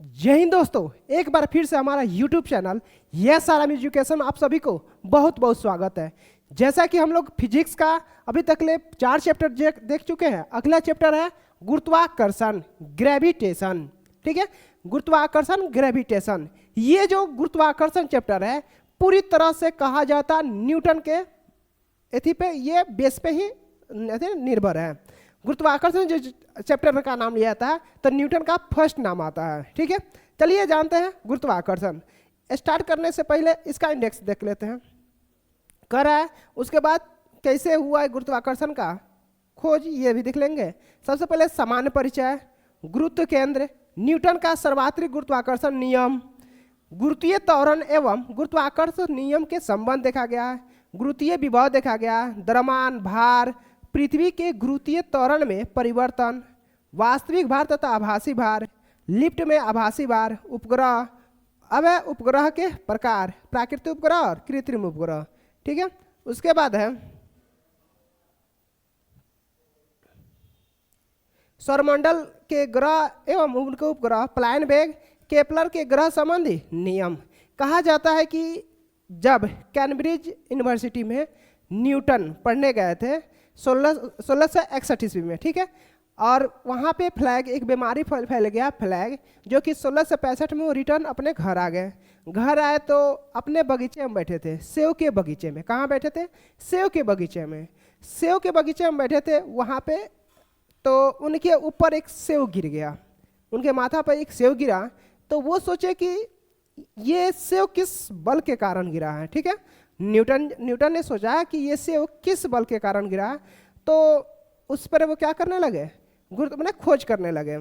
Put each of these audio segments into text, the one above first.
जय हिंद दोस्तों, एक बार फिर से हमारा YouTube channel yes R M education आप सभी को बहुत बहुत स्वागत है। जैसा कि हम लोग फिजिक्स का अभी तक ले 4 चैप्टर देख चुके हैं। अगला चैप्टर है गुरुत्वाकर्षण, ग्रेविटेशन। ठीक है, गुरुत्वाकर्षण ग्रेविटेशन। ये जो गुरुत्वाकर्षण चैप्टर है पूरी तरह से कहा जाता न्यूटन के एथी पे, ये बेस पे ही निर्भर है। गुरुत्वाकर्षण जो चैप्टर का नाम लिया था तो न्यूटन का फर्स्ट नाम आता है। ठीक है, चलिए जानते हैं गुरुत्वाकर्षण। स्टार्ट करने से पहले इसका इंडेक्स देख लेते हैं। कर रहा है, उसके बाद कैसे हुआ है गुरुत्वाकर्षण का खोज ये भी देख लेंगे। सबसे पहले सामान्य परिचय, गुरुत्व केंद्र, न्यूटन का सर्वात्रिक गुरुत्वाकर्षण नियम, गुरुत्वीय त्वरण एवं गुरुत्वाकर्षण नियम के संबंध देखा गया है, गुरुत्वीय विभव देखा गया, द्रव्यमान, भार, पृथ्वी के गुरुत्वीय त्वरण में परिवर्तन, वास्तविक भार तथा आभासी भार, लिफ्ट में आभासी भार, उपग्रह, अब है उपग्रह के प्रकार, प्राकृतिक उपग्रह और कृत्रिम उपग्रह। ठीक है, उसके बाद है सौरमंडल के ग्रह एवं उनके उपग्रह, पलायन वेग, केपलर के ग्रह संबंधी नियम। कहा जाता है कि जब कैम्ब्रिज यूनिवर्सिटी में न्यूटन पढ़ने गए थे 1661 ईस्वी में, ठीक है, और वहाँ पे फ्लैग, एक बीमारी फैल गया फ्लैग, जो कि 1665 में वो रिटर्न अपने घर आ गए। घर आए तो अपने बगीचे में बैठे थे, सेव के बगीचे में। कहाँ बैठे थे? सेव के बगीचे में। सेव के बगीचे में बैठे थे वहाँ पे, तो उनके ऊपर एक सेव गिर गया, उनके माथा पर एक सेव गिरा। तो वो सोचे कि ये सेव किस बल के कारण गिरा है। ठीक है, न्यूटन ने सोचा कि ये सेव किस बल के कारण गिरा, तो उस पर वो क्या करने लगे, मैंने खोज करने लगे।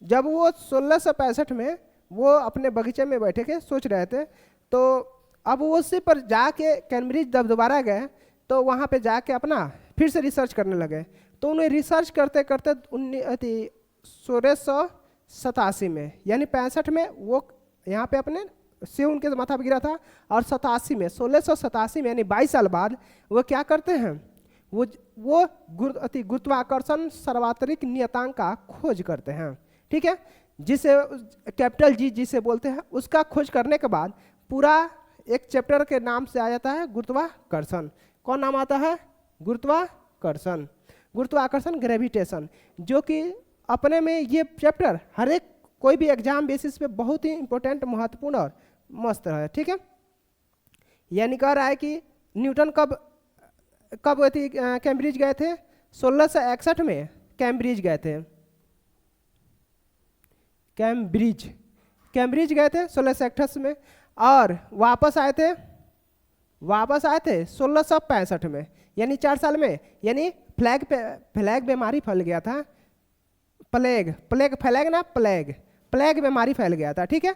जब वो 1665 में वो अपने बगीचे में बैठे के सोच रहे थे, तो अब वो उसी पर जाके कैम्ब्रिज जब दोबारा गए तो वहाँ पे जाके अपना फिर से रिसर्च करने लगे। तो उन्हें रिसर्च करते करते 1687 में यानी 65 में वो यहाँ पे अपने से उनके माथा पर गिरा था, और 1687 में यानी 22 साल बाद वो क्या करते हैं, वो गुरुत्वाकर्षण सर्वात्रिक नियतांक का खोज करते हैं। ठीक है, जिसे कैपिटल जी जिसे बोलते हैं, उसका खोज करने के बाद पूरा एक चैप्टर के नाम से आ जाता है गुरुत्वाकर्षण। कौन नाम आता है? गुरुत्वाकर्षण, गुरुत्वाकर्षण ग्रेविटेशन, जो कि अपने में ये चैप्टर हर एक कोई भी एग्जाम बेसिस पे बहुत ही इंपॉर्टेंट, महत्वपूर्ण और मस्त है। ठीक है, यानी कह रहा है कि न्यूटन कब कैम्ब्रिज गए थे? 1661 में कैम्ब्रिज गए थे। कैम्ब्रिज गए थे 1661 में, और वापस आए थे 1665 में, यानी 4 साल में। यानी फ्लैग बीमारी फैल गया था, प्लेग बीमारी फैल गया था। ठीक है,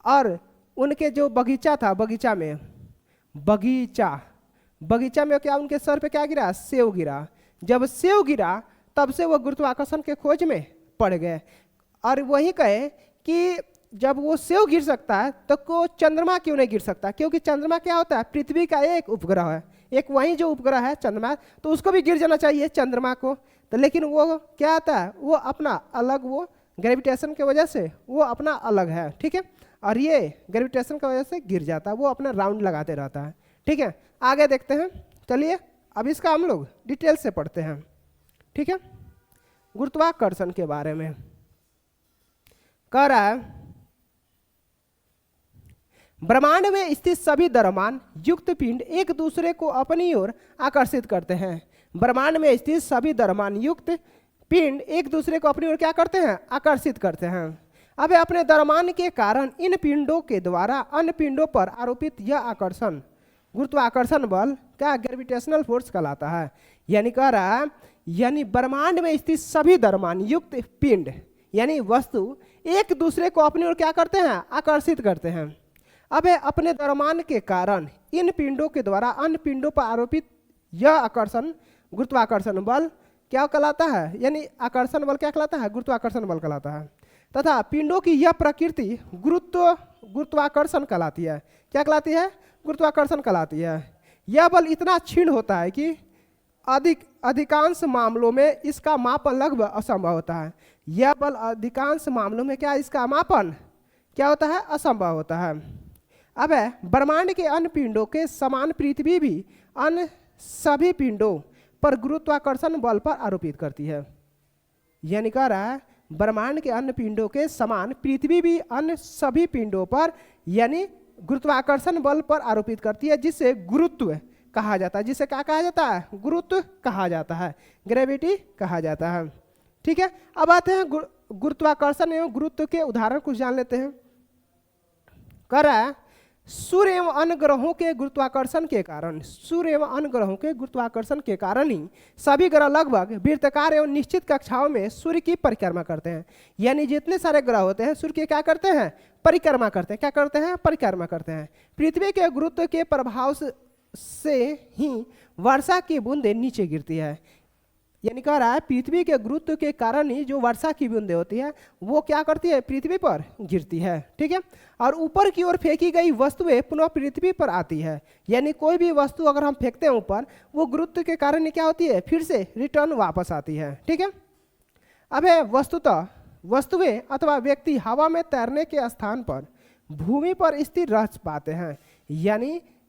और उनके जो बगीचा था, बगीचा में क्या उनके सर पे क्या गिरा? सेव गिरा। जब सेव गिरा तब से वो गुरुत्वाकर्षण के खोज में पड़ गए, और वही कहे कि जब वो सेव गिर सकता है तो को चंद्रमा क्यों नहीं गिर सकता? क्योंकि चंद्रमा क्या होता है? पृथ्वी का एक उपग्रह है, एक वही जो उपग्रह है चंद्रमा, तो उसको भी गिर जाना चाहिए चंद्रमा को। तो लेकिन वो क्या आता है, वो अपना अलग, वो ग्रेविटेशन की वजह से वो अपना अलग है। ठीक है, और ये ग्रेविटेशन की वजह से गिर जाता है, वो अपना राउंड लगाते रहता है। ठीक है, आगे देखते हैं। चलिए अब इसका हम लोग डिटेल से पढ़ते हैं। ठीक है, गुरुत्वाकर्षण के बारे में कह रहा है, ब्रह्मांड में स्थित सभी द्रव्यमान युक्त पिंड एक दूसरे को अपनी ओर आकर्षित करते हैं। ब्रह्मांड में स्थित सभी द्रव्यमान युक्त पिंड एक दूसरे को अपनी ओर क्या करते हैं? आकर्षित करते हैं। अब अपने द्रव्यमान के कारण इन पिंडों के द्वारा अन्य पिंडों पर आरोपित यह आकर्षण गुरुत्वाकर्षण बल क्या ग्रेविटेशनल फोर्स कहलाता है। यानी कह रहा है, यानी ब्रह्मांड में स्थित सभी द्रव्यमान युक्त पिंड यानी वस्तु एक दूसरे को अपनी ओर क्या करते हैं? आकर्षित करते हैं। अब अपने द्रव्यमान के कारण इन पिंडों के द्वारा अन्य पिंडों पर आरोपित यह आकर्षण गुरुत्वाकर्षण बल क्या कहलाता है? यानी आकर्षण बल क्या कहलाता है? गुरुत्वाकर्षण बल कहलाता है। तथा पिंडों की यह प्रकृति गुरुत्वाकर्षण कहलाती है। क्या कहलाती है? गुरुत्वाकर्षण कहलाती है। यह बल इतना क्षीण होता है कि अधिकांश मामलों में इसका मापन लगभग असंभव होता है। यह बल अधिकांश मामलों में क्या इसका मापन क्या होता है, असंभव होता है। अब है ब्रह्मांड के अन्य पिंडों के समान पृथ्वी भी अन्य सभी पिंडों पर गुरुत्वाकर्षण बल पर आरोपित करती है। यानी कह रहा है ब्रह्मांड के अन्य पिंडों के समान पृथ्वी भी अन्य सभी पिंडों पर यानी गुरुत्वाकर्षण बल पर आरोपित करती है, जिसे गुरुत्व कहा जाता है। जिसे क्या कहा जाता है, गुरुत्व कहा जाता है, ग्रेविटी कहा जाता है। ठीक है, अब आते हैं गुरुत्वाकर्षण एवं गुरुत्व के उदाहरण कुछ जान लेते हैं। कह रहा है सूर्य एवं अन्य ग्रहों के गुरुत्वाकर्षण के कारण, सूर्य एवं अन्य ग्रहों के गुरुत्वाकर्षण के कारण ही सभी ग्रह लगभग वृत्ताकार एवं निश्चित कक्षाओं में सूर्य की परिक्रमा करते हैं। यानी जितने सारे ग्रह होते हैं सूर्य की क्या करते हैं, परिक्रमा करते हैं। क्या करते हैं, परिक्रमा करते हैं। पृथ्वी के गुरुत्व के प्रभाव से ही वर्षा की बूंदें नीचे गिरती है। यानी कह रहा है पृथ्वी के गुरुत्व के कारण ही जो वर्षा की बूंदें होती है वो क्या करती है, पृथ्वी पर गिरती है। ठीक है, और ऊपर की ओर फेंकी गई वस्तुएं पुनः पृथ्वी पर आती है। यानी कोई भी वस्तु अगर हम फेंकते हैं ऊपर, वो गुरुत्व के कारण ही क्या होती है, फिर से रिटर्न वापस आती है। ठीक है, अब है वस्तुतः वस्तुएं अथवा व्यक्ति हवा में तैरने के स्थान पर भूमि पर स्थिर रह पाते हैं।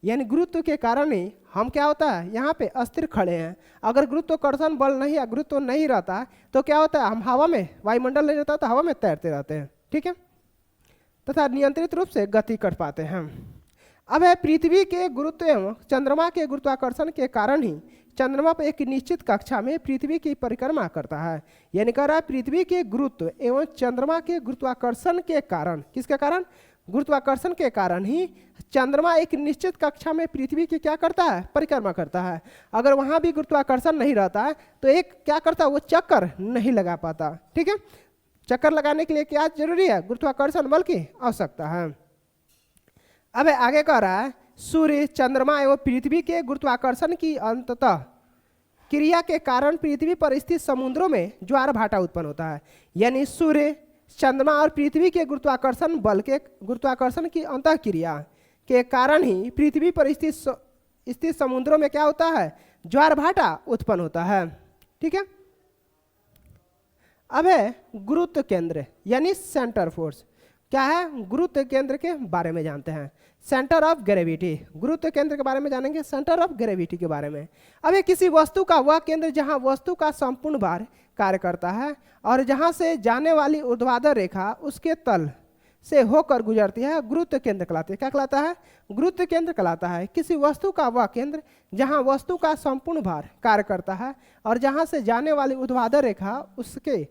यानी गुरुत्व के कारण ही हम क्या होता है, यहाँ पे अस्थिर खड़े हैं। अगर गुरुत्वाकर्षण बल नहीं या गुरुत्व नहीं रहता तो क्या होता है, हम हवा में, वायुमंडल नहीं रहता तो हवा में तैरते रहते हैं। ठीक है, तथा नियंत्रित रूप से गति कर पाते हैं। अब है पृथ्वी के गुरुत्व एवं चंद्रमा के गुरुत्वाकर्षण के कारण ही चंद्रमा पर एक निश्चित कक्षा में पृथ्वी की परिक्रमा करता है। यानी कह रहा है पृथ्वी के गुरुत्व एवं चंद्रमा के गुरुत्वाकर्षण के कारण, किसके कारण, गुरुत्वाकर्षण के कारण ही चंद्रमा एक निश्चित कक्षा में पृथ्वी की क्या करता है, परिक्रमा करता है। अगर वहां भी गुरुत्वाकर्षण नहीं रहता है तो एक क्या करता है, वो चक्कर नहीं लगा पाता। ठीक है, चक्कर लगाने के लिए क्या जरूरी है, गुरुत्वाकर्षण बल की आवश्यकता है। अब आगे कह रहा है सूर्य, चंद्रमा एवं पृथ्वी के गुरुत्वाकर्षण की अंततः क्रिया के कारण पृथ्वी पर स्थित समुद्रों में ज्वार भाटा उत्पन्न होता है। यानी सूर्य, चंद्रमा और पृथ्वी के गुरुत्वाकर्षण बल के गुरुत्वाकर्षण की अंतःक्रिया के कारण ही पृथ्वी पर स्थित समुद्रों में क्या होता है, ज्वार भाटा उत्पन्न होता है। ठीक है, अब है गुरुत्व केंद्र यानी सेंटर फोर्स। क्या है, गुरुत्व केंद्र के बारे में जानते हैं, सेंटर ऑफ ग्रेविटी। गुरुत्व केंद्र के बारे में जानेंगे, सेंटर ऑफ ग्रेविटी के बारे में। अब ये किसी वस्तु का वह केंद्र जहां वस्तु का संपूर्ण भार कार्य करता है और जहां से जाने वाली ऊर्ध्वाधर रेखा उसके तल से होकर गुजरती है, गुरुत्व केंद्र कहलाती है। क्या कहलाता है, गुरुत्व केंद्र कहलाता है किसी वस्तु का वह केंद्र जहां वस्तु का संपूर्ण भार कार्य करता है और जहां से जाने वाली ऊर्ध्वाधर रेखा उसके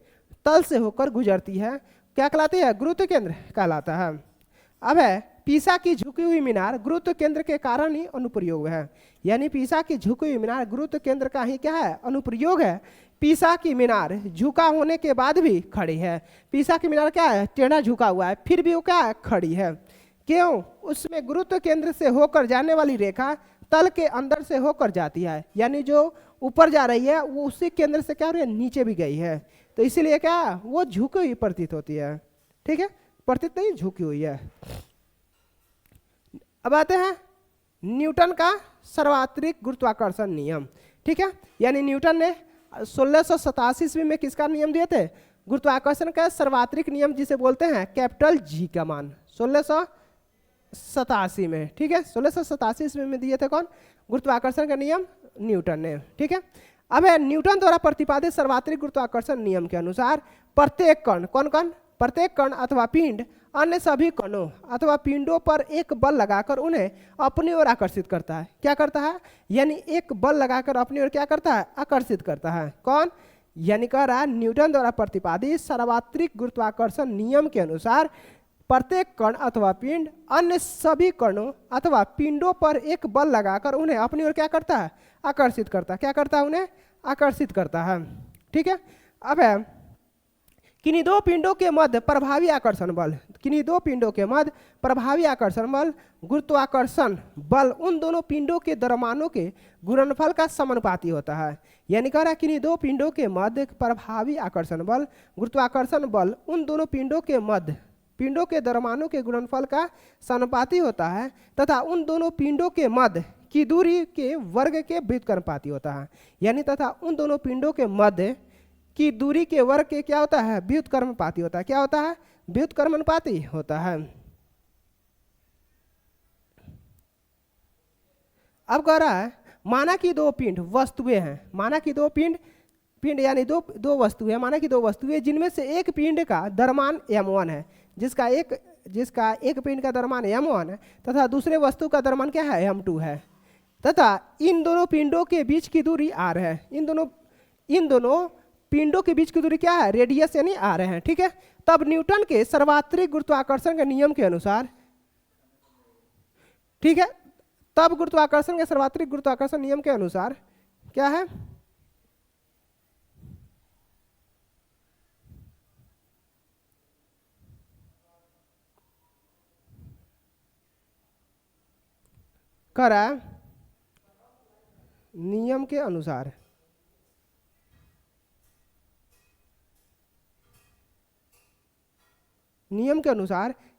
तल से होकर गुजरती है, क्या कहलाती है, गुरुत्व केंद्र कहलाता है। अब है पीसा की झुकी हुई मीनार गुरुत्व केंद्र के कारण ही अनुप्रयोग है। यानी पीसा की झुकी हुई मीनार गुरुत्व केंद्र का ही क्या है, अनुप्रयोग है। पीसा की मीनार झुका होने के बाद भी खड़ी है। पीसा की मीनार क्या है, टेढ़ा झुका हुआ है, फिर भी वो क्या है, खड़ी है। क्यों, उसमें गुरुत्व केंद्र से होकर जाने वाली रेखा तल के अंदर से होकर जाती है। यानी जो ऊपर जा रही है वो उसी केंद्र से क्या हो रही है, नीचे भी गई है, तो इसीलिए क्या वो झुकी हुई प्रतीत होती है। ठीक है, प्रतीत नहीं, झुकी हुई है। अब आते हैं न्यूटन का सर्वात्रिक गुरुत्वाकर्षण नियम। ठीक है, यानी न्यूटन ने 1687 ईस्वी में किसका नियम दिए थे, गुरुत्वाकर्षण का सर्वात्रिक नियम, जिसे बोलते हैं कैपिटल जी का मान, 1687 में। ठीक है, 1687 ईस्वी में दिए थे कौन, गुरुत्वाकर्षण का नियम न्यूटन ने। ठीक है, अब है न्यूटन द्वारा प्रतिपादित सर्वात्रिक गुरुत्वाकर्षण नियम के अनुसार प्रत्येक कण, कौन कण, प्रत्येक कण अथवा पिंड अन्य सभी कणों अथवा पिंडों पर एक बल लगाकर उन्हें अपनी ओर आकर्षित करता है। क्या करता है, यानी एक बल लगाकर अपनी ओर क्या करता है, आकर्षित करता है। कौन, यानी कह रहा है न्यूटन द्वारा प्रतिपादित सर्वात्रिक गुरुत्वाकर्षण नियम के अनुसार प्रत्येक कण अथवा पिंड अन्य सभी कणों अथवा पिंडों पर एक बल लगाकर उन्हें अपनी ओर क्या करता है, आकर्षित करता है। क्या करता है, उन्हें आकर्षित करता है। ठीक है, अब है किन्हीं दो पिंडों के मध्य प्रभावी आकर्षण बल, किन्हीं दो पिंडों के मध्य प्रभावी आकर्षण बल गुरुत्वाकर्षण बल उन दोनों पिंडों के द्रव्यमानों के गुणनफल का समानुपाती होता है। यानी कह रहा है किन्हीं दो पिंडों के मध्य प्रभावी आकर्षण बल गुरुत्वाकर्षण बल उन दोनों पिंडों के मध्य पिंडों के द्रव्यमानों के गुणनफल का समानुपाती होता है तथा उन दोनों पिंडों के मध्य की दूरी के वर्ग के व्युत्क्रमानुपाती होता है। यानी तथा उन दोनों पिंडों के मध्य की दूरी के वर्ग के क्या होता है, व्युत्क्रमानुपाती होता है। क्या होता है, व्युत्क्रमानुपाती होता है। अब कह रहा है माना कि दो पिंड वस्तुएं हैं, माना कि दो पिंड यानी दो वस्तुएं, माना कि दो वस्तुएं जिनमें से एक पिंड का द्रव्यमान m1 है, जिसका एक पिंड का द्रव्यमान m1 है तथा दूसरे वस्तु का द्रव्यमान क्या है, m2 है, तथा इन दोनों पिंडों के बीच की दूरी r है। इन दोनों पिंडों के बीच की दूरी क्या है, रेडियस यानी r है। ठीक है, तब न्यूटन के सर्वात्रिक गुरुत्वाकर्षण के नियम के अनुसार, ठीक है, तब गुरुत्वाकर्षण के सर्वात्रिक गुरुत्वाकर्षण नियम के अनुसार क्या है, करा नियम के अनुसार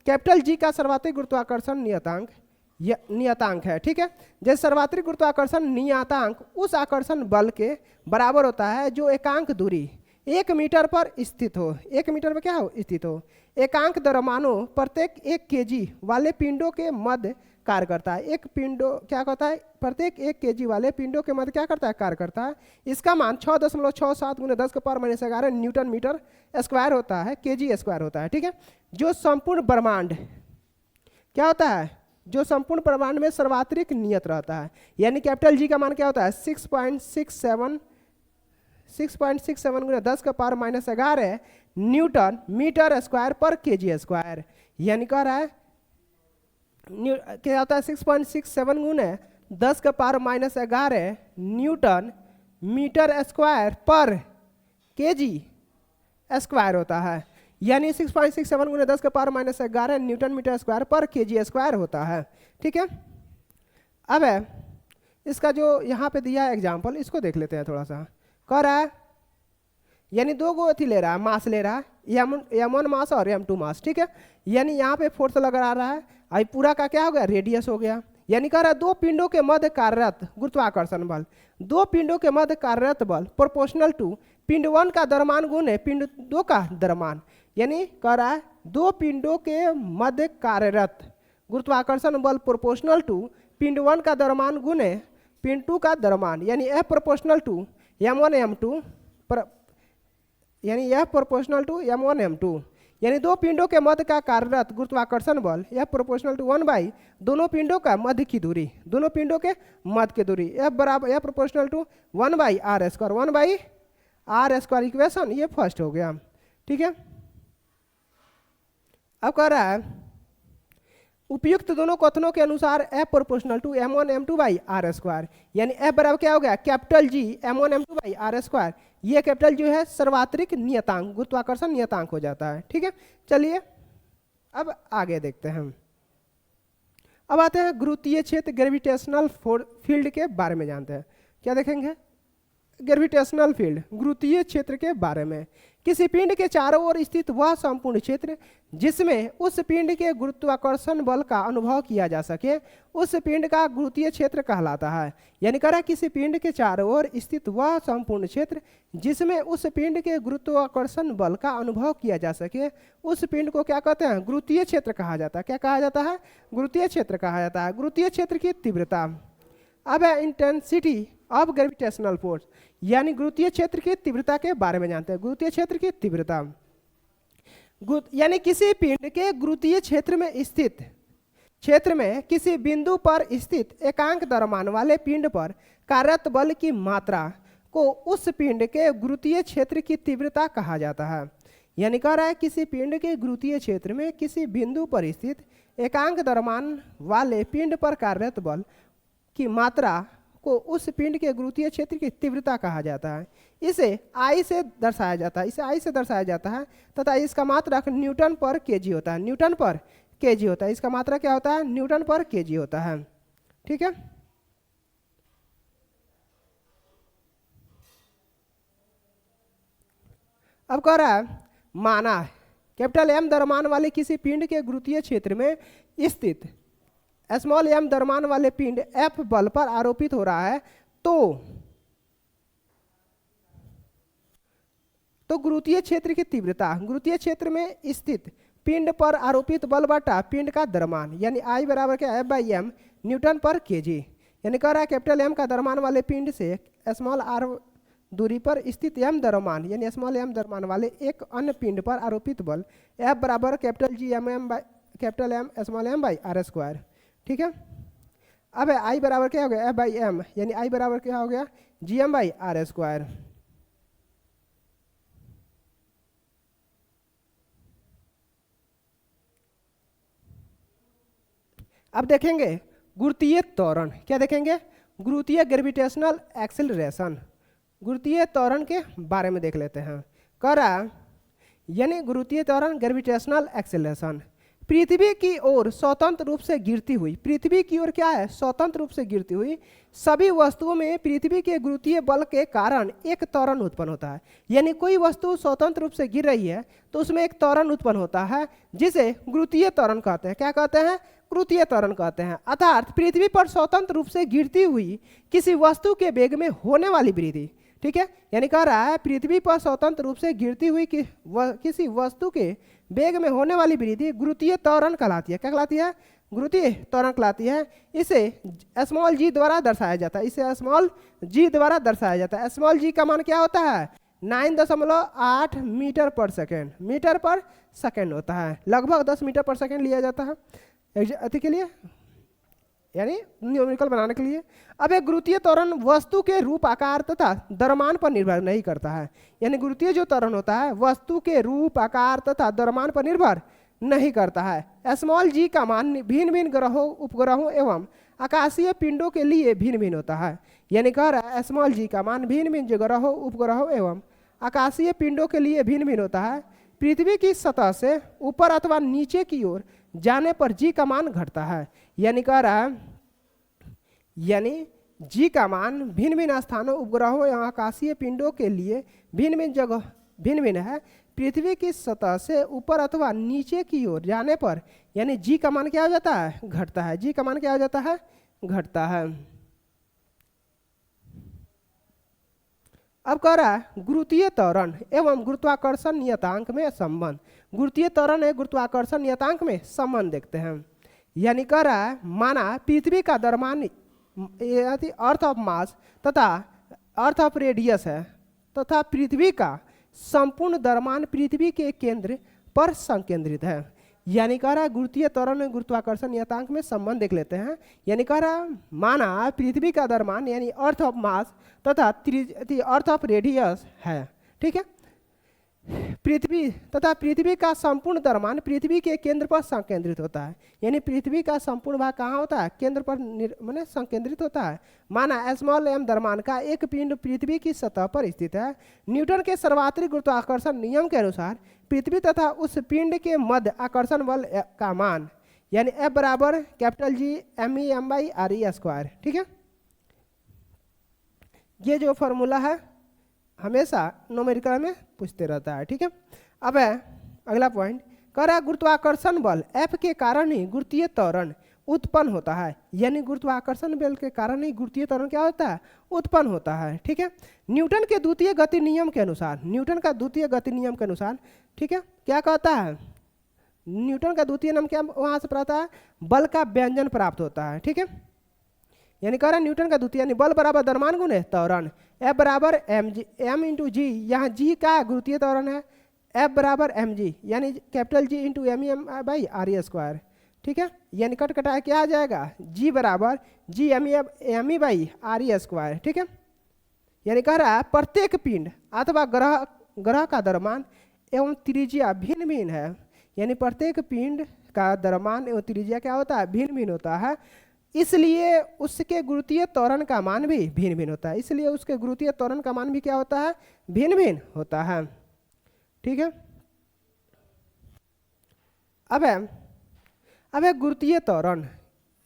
कैपिटल जी का सर्वात्रिक गुरुत्वाकर्षण नियतांक है। ठीक है, जैसे सर्वात्रिक गुरुत्वाकर्षण नियतांक उस आकर्षण बल के बराबर होता है जो एकांक दूरी 1 मीटर पर स्थित हो, 1 मीटर पर क्या हो, स्थित हो, एकांक द्रव्यमानों प्रत्येक 1 kg वाले पिंडों के मध्य कार्य करता है। एक पिंडो क्या करता है, प्रत्येक 1 kg वाले पिंडों के मध्य क्या करता है, कार्य करता है। इसका मान 6.67 × 10⁻⁻11 न्यूटन मीटर स्क्वायर होता है, kg स्क्वायर होता है। ठीक है, जो संपूर्ण ब्रह्मांड क्या होता है, जो संपूर्ण ब्रह्मांड में सर्वात्रिक नियत रहता है। यानी कैपिटल जी का मान क्या होता है, 6.67 × 10⁻⁻11 न्यूटन मीटर स्क्वायर पर kg स्क्वायर। यानी कह रहा है क्या होता है, 6.67 × 10⁻⁻11 न्यूटन मीटर स्क्वायर पर kg स्क्वायर होता है। यानी 6.67 × 10⁻⁻11 न्यूटन मीटर स्क्वायर पर kg स्क्वायर होता है। ठीक है, अब इसका जो यहाँ पे दिया है एग्जाम्पल, इसको देख लेते हैं थोड़ा सा। कह रहा है यानी दो गो अथी ले रहा है, मास ले रहा है, m1 मास और m2 मास। ठीक है, यानी यहाँ पे फोर्स लगा रहा है, आई पूरा का क्या हो गया, रेडियस हो गया। यानी कह रहा है दो पिंडों के मध्य कार्यरत गुरुत्वाकर्षण बल, दो पिंडों के मध्य कार्यरत बल प्रोपोर्शनल टू पिंड 1 का द्रव्यमान गुने पिंड 2 का द्रव्यमान। यानी कह रहा है दो पिंडों के मध्य कार्यरत गुरुत्वाकर्षण बल प्रोपोर्शनल टू पिंड 1 का द्रव्यमान गुने पिंड 2 का द्रव्यमान। यानी F proportional to m1 m2, यानी F proportional to m1 m2, यानी दो पिंडों के मध्य का कार्यरत गुरुत्वाकर्षण बल F प्रोपोर्शनल टू 1 दोनों पिंडों का मध्य की दूरी, दोनों पिंडों के मध्य की दूरी F proportional to 1/r², 1/r² equation, ये फर्स्ट हो गया। ठीक है, अब कह रहा है उपयुक्त दोनों कथनों के अनुसार F proportional to m1 m2/r², यानी F बराबर क्या हो गया, कैपिटल G m1 m2/r², ये कैपिटल जो है सर्वात्रिक नियतांक गुरुत्वाकर्षण नियतांक हो जाता है। ठीक है, चलिए अब आगे देखते हैं। अब आते हैं गुरुत्वीय क्षेत्र ग्रेविटेशनल फील्ड के बारे में जानते हैं। क्या देखेंगे, ग्रेविटेशनल फील्ड गुरुत्वीय क्षेत्र के बारे में। किसी पिंड के चारों ओर स्थित वह संपूर्ण क्षेत्र जिसमें उस पिंड के गुरुत्वाकर्षण बल का अनुभव किया जा सके, उस पिंड का गुरुत्वीय क्षेत्र कहलाता है। यानी कह रहा है किसी पिंड के चारों ओर स्थित वह संपूर्ण क्षेत्र जिसमें उस पिंड के गुरुत्वाकर्षण बल का अनुभव किया जा सके, उस पिंड को क्या कहते हैं, गुरुत्वीय क्षेत्र कहा जाता है। क्या कहा जाता है, गुरुत्वीय क्षेत्र कहा जाता है। गुरुत्वीय क्षेत्र की तीव्रता, अब है इंटेंसिटी ऑफ ग्रेविटेशनल फोर्स, यानी गुरुत्वीय क्षेत्र की तीव्रता के बारे में जानते हैं। गुरुत्वीय क्षेत्र की तीव्रता यानी किसी पिंड के गुरुत्वीय क्षेत्र में स्थित क्षेत्र में किसी बिंदु पर स्थित एकांक द्रव्यमान वाले पिंड पर कार्यरत बल की मात्रा को उस पिंड के गुरुत्वीय क्षेत्र की तीव्रता कहा जाता है। यानी कह रहा है किसी पिंड के गुरुत्वीय क्षेत्र में किसी बिंदु पर स्थित एकांक द्रव्यमान वाले पिंड पर कार्यरत बल की मात्रा को उस पिंड के गुरुत्वीय क्षेत्र की तीव्रता कहा जाता है। इसे I से दर्शाया जाता है, इसे I से दर्शाया जाता है तथा इसका मात्रक न्यूटन पर केजी होता है, न्यूटन पर केजी होता है। इसका मात्रक क्या होता है, न्यूटन पर केजी होता है। ठीक है, अब कह रहा है माना कैपिटल M द्रव्यमान वाले किसी पिंड के गुरुत्वीय क्षेत्र में स्थित स्मॉल एम द्रव्यमान वाले पिंड एफ बल पर आरोपित हो रहा है तो गुरुत्वीय क्षेत्र की तीव्रता गुरुत्वीय क्षेत्र में स्थित पिंड पर आरोपित बल बटा पिंड का द्रव्यमान यानी आई बराबर क्या एफ बाई एम न्यूटन पर केजी, यानी कह रहा है कैपिटल एम का द्रव्यमान वाले पिंड से स्मॉल आर दूरी पर स्थित एम द्रव्यमान यानी स्मॉल एम द्रव्यमान वाले एक अन्य पिंड पर आरोपित बल एफ बराबर capital G M M by capital M small M by R square. ठीक है, अब आई बराबर क्या हो गया एफ बाई एम यानी आई बराबर क्या हो गया G M by R square. अब देखेंगे गुरुत्वीय त्वरण, क्या देखेंगे गुरुत्वीय ग्रेविटेशनल एक्सेलरेशन, गुरुत्वीय त्वरण के बारे में देख लेते हैं। कह रहा यानी गुरुत्वीय त्वरण ग्रेविटेशनल एक्सेलरेशन पृथ्वी की ओर स्वतंत्र रूप से गिरती हुई, पृथ्वी की ओर क्या है स्वतंत्र रूप से गिरती हुई सभी वस्तुओं में पृथ्वी के गुरुत्वीय बल के कारण एक त्वरण उत्पन्न होता है। यानी कोई वस्तु स्वतंत्र रूप से गिर रही है तो उसमें एक त्वरण उत्पन्न होता है जिसे गुरुत्वीय त्वरण कहते हैं। क्या कहते हैं गुरुत्वीय त्वरण कहते हैं। अर्थात पृथ्वी पर स्वतंत्र रूप से गिरती हुई किसी वस्तु के वेग में होने वाली वृद्धि। ठीक है, यानी कह रहा है पृथ्वी पर स्वतंत्र रूप से गिरती हुई किसी वस्तु के वेग में होने वाली वृद्धि गुरुत्वीय त्वरण कहलाती है। क्या कहलाती है गुरुत्वीय त्वरण कहलाती है। इसे स्मॉल जी द्वारा दर्शाया जाता है, इसे स्मॉल जी द्वारा दर्शाया जाता है। स्मॉल जी का मान क्या होता है 9.8 मीटर पर सेकेंड, मीटर पर सेकेंड होता है, लगभग 10 मीटर पर सेकेंड लिया जाता है अति के लिए यानी न्यूमेरिकल बनाने के लिए। अब एक गुरुत्वीय त्वरण वस्तु के रूप आकार तथा द्रव्यमान पर निर्भर नहीं करता है। यानी गुरुत्वीय जो त्वरण होता है वस्तु के रूप आकार तथा द्रव्यमान पर निर्भर नहीं करता है। स्मॉल जी का मान भिन्न भिन्न ग्रहों उपग्रहों एवं आकाशीय पिंडों के लिए भिन्न भिन्न होता है। यानी कह रहा है स्मॉल जी का मान भिन्न भिन्न ग्रहों उपग्रहों एवं आकाशीय पिंडों के लिए भिन्न भिन्न होता है। पृथ्वी की सतह से ऊपर अथवा नीचे की ओर जाने पर जी का मान घटता है। यानी कह रहा है यानी जी का मान भिन्न भिन्न स्थानों उपग्रहों एवं आकाशीय पिंडों के लिए भिन्न भिन्न जगह भिन्न भिन्न है। पृथ्वी की सतह से ऊपर अथवा नीचे की ओर जाने पर यानी जी का मान क्या हो जाता है घटता है, जी का मान क्या हो जाता है घटता है। अब कह रहा है गुरुत्वीय त्वरण एवं गुरुत्वाकर्षण नियतांक में संबंध। गुरुत्वीय त्वरण है गुरुत्वाकर्षण नियतांक में संबंध देखते हैं। यानी कह रहा है माना पृथ्वी का द्रव्यमान अर्थ ऑफ मास तथा अर्थ ऑफ रेडियस है तथा पृथ्वी का संपूर्ण द्रव्यमान पृथ्वी के केंद्र पर संकेंद्रित है। यानी कह रहा है गुरुत्वीय त्वरण में गुरुत्वाकर्षण नियतांक में संबंध देख लेते हैं। यानी कह रहा है माना पृथ्वी का द्रव्यमान यानी अर्थ ऑफ मास तथा अर्थ ऑफ रेडियस है। ठीक है, पृथ्वी तथा पृथ्वी का संपूर्ण द्रव्यमान पृथ्वी के केंद्र पर संकेंद्रित होता है। यानी पृथ्वी का संपूर्ण भाग कहाँ होता है केंद्र पर माने संकेंद्रित होता है। माना स्मॉल एम द्रव्यमान का एक पिंड पृथ्वी की सतह पर स्थित है। न्यूटन के सर्वात्रिक गुरुत्वाकर्षण नियम के अनुसार पृथ्वी तथा उस पिंड के मध्य आकर्षण बल का मान यानी F बराबर capital G M E M by R E square. ठीक है, ये जो फॉर्मूला है हमेशा न्यूमेरिकल में पूछते रहता है। ठीक है, अब है अगला पॉइंट कह रहा है गुरुत्वाकर्षण बल F के कारण ही गुरुत्वीय त्वरण उत्पन्न होता है। यानी गुरुत्वाकर्षण बल के कारण ही गुरुत्वीय त्वरण क्या होता है उत्पन्न होता है। ठीक है, न्यूटन के द्वितीय गति नियम के अनुसार, न्यूटन का द्वितीय गति नियम के अनुसार ठीक है क्या कहता है न्यूटन का द्वितीय नियम क्या वहां से प्राप्त है बल का व्यंजन प्राप्त होता है। ठीक है, यानी कह रहा है न्यूटन का द्वितीय यानी बल बराबर द्रव्यमान गुणे त्वरण F बराबर एम जी एम इंटू जी, यहाँ जी का गुरुत्वीय त्वरण है F बराबर एम जी यानी capital G into M E M by R E square. ठीक है, यानी कट कटाया क्या आ जाएगा जी बराबर G M E by R E square. ठीक है, यानी कह रहा है प्रत्येक पिंड अथवा ग्रह का द्रव्यमान एवं त्रिज्या भिन्न भिन्न है। यानी प्रत्येक पिंड का द्रव्यमान एवं त्रिज्या क्या होता है भिन्न भिन्न होता है, इसलिए उसके गुरुत्वीय त्वरण का मान भी भिन्न भिन्न होता है। इसलिए उसके गुरुत्वीय त्वरण का मान भी क्या होता है भिन्न भिन्न होता है। ठीक है, अब है गुरुत्वीय त्वरण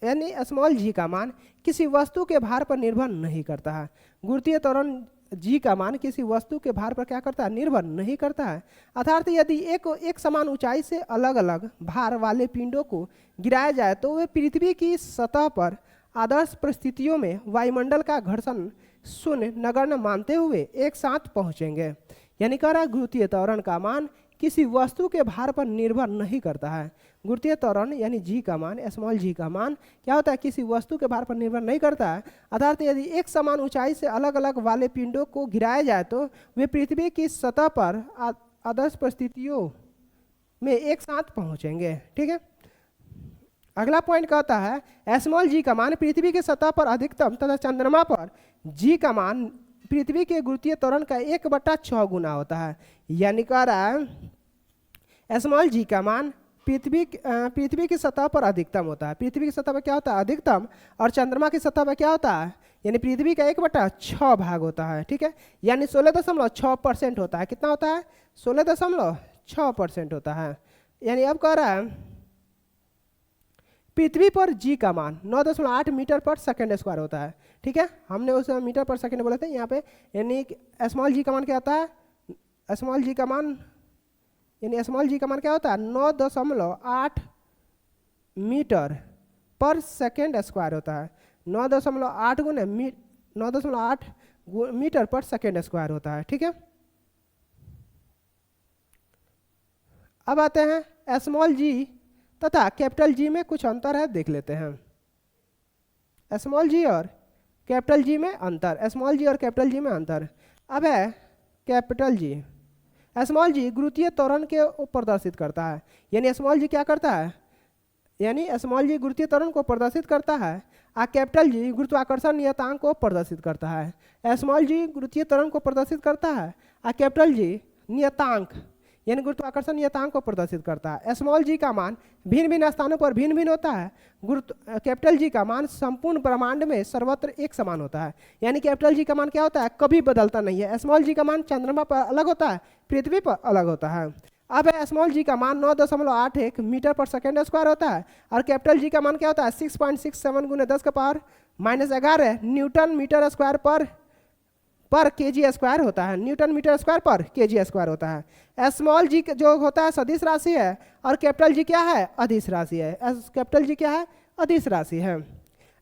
यानी स्मॉल जी का मान किसी वस्तु के भार पर निर्भर नहीं करता है। गुरुत्वीय त्वरण जी का मान किसी वस्तु के भार पर क्या करता है, निर्भर नहीं करता है। अर्थात यदि एक समान ऊंचाई से अलग अलग भार वाले पिंडों को गिराया जाए तो वे पृथ्वी की सतह पर आदर्श परिस्थितियों में वायुमंडल का घर्षण शून्य नगण्य मानते हुए एक साथ पहुंचेंगे। यानी कह रहा है गुरुत्वीय त्वरण का मान किसी वस्तु के भार पर निर्भर नहीं करता है। गुरुत्वीय त्वरण यानी जी का मान, स्मॉल जी का मान क्या होता है, किसी वस्तु के भार पर निर्भर नहीं करता है। अर्थात यदि एक समान ऊंचाई से अलग अलग वाले पिंडों को गिराया जाए तो वे पृथ्वी की सतह पर आदर्श परिस्थितियों में एक साथ पहुंचेंगे। ठीक है, अगला पॉइंट कहता है स्मॉल जी का मान पृथ्वी की सतह पर अधिकतम तथा चंद्रमा पर जी का मान पृथ्वी के गुरुत्वीय त्वरण का 1/6 गुना होता है। यानी कह रहा है स्मॉल जी का मान पृथ्वी की सतह पर अधिकतम होता है। पृथ्वी की सतह पर क्या होता है, अधिकतम, और चंद्रमा की सतह पर क्या होता है, यानी पृथ्वी का 1/6 भाग होता है। ठीक है, यानी 16.6% होता है। कितना होता है, 16.6% होता है। यानी अब कह रहा है पृथ्वी पर जी का मान 9.8 मीटर पर सेकेंड स्क्वायर होता है। ठीक है, हमने उस मीटर पर सेकेंड बोले थे यहाँ पे। यानी स्मॉल जी का मान क्या होता है, स्मॉल जी का मान यानी स्मॉल जी का मान क्या होता है, 9.8 मीटर पर सेकेंड स्क्वायर होता है। 9.8 गुने 9.8 मीटर पर सेकेंड स्क्वायर होता है। ठीक है, अब आते हैं स्मॉल जी तथा कैपिटल जी में कुछ अंतर है, देख लेते हैं। स्मॉल जी और कैपिटल जी में अंतर, स्मॉल जी और कैपिटल जी में अंतर। अब है कैपिटल जी। स्मॉल जी गुरुत्वीय त्वरण के प्रदर्शित करता है। यानी स्मॉल जी क्या करता है, यानी स्मॉल जी गुरुत्वीय त्वरण को प्रदर्शित करता है और कैपिटल जी गुरुत्वाकर्षण नियतांक को प्रदर्शित करता है। स्मॉल जी गुरुत्वीय त्वरण को प्रदर्शित करता है और कैपिटल जी नियतांक यानी गुरुत्वाकर्षण नियतांक को प्रदर्शित करता है। स्मॉल जी का मान भिन्न भिन्न स्थानों पर भिन्न भिन्न होता है। कैपिटल जी का मान संपूर्ण ब्रह्मांड में सर्वत्र एक समान होता है। यानी कैपिटल जी का मान क्या होता है, कभी बदलता नहीं है। स्मॉल जी का मान चंद्रमा पर अलग होता है, पृथ्वी पर अलग होता है। अब स्मॉल जी का मान 9.81 मीटर पर सेकेंड स्क्वायर होता है और कैपिटल जी का मान क्या होता है, 6.67 गुने 10⁻⁻11 न्यूटन मीटर स्क्वायर पर केजी स्क्वायर होता है। न्यूटन मीटर स्क्वायर पर केजी स्क्वायर होता है। स्मॉल जी जो होता है सदिश राशि है और कैपिटल जी क्या है, अदिश राशि है। कैपिटल जी क्या है, अदिश राशि है।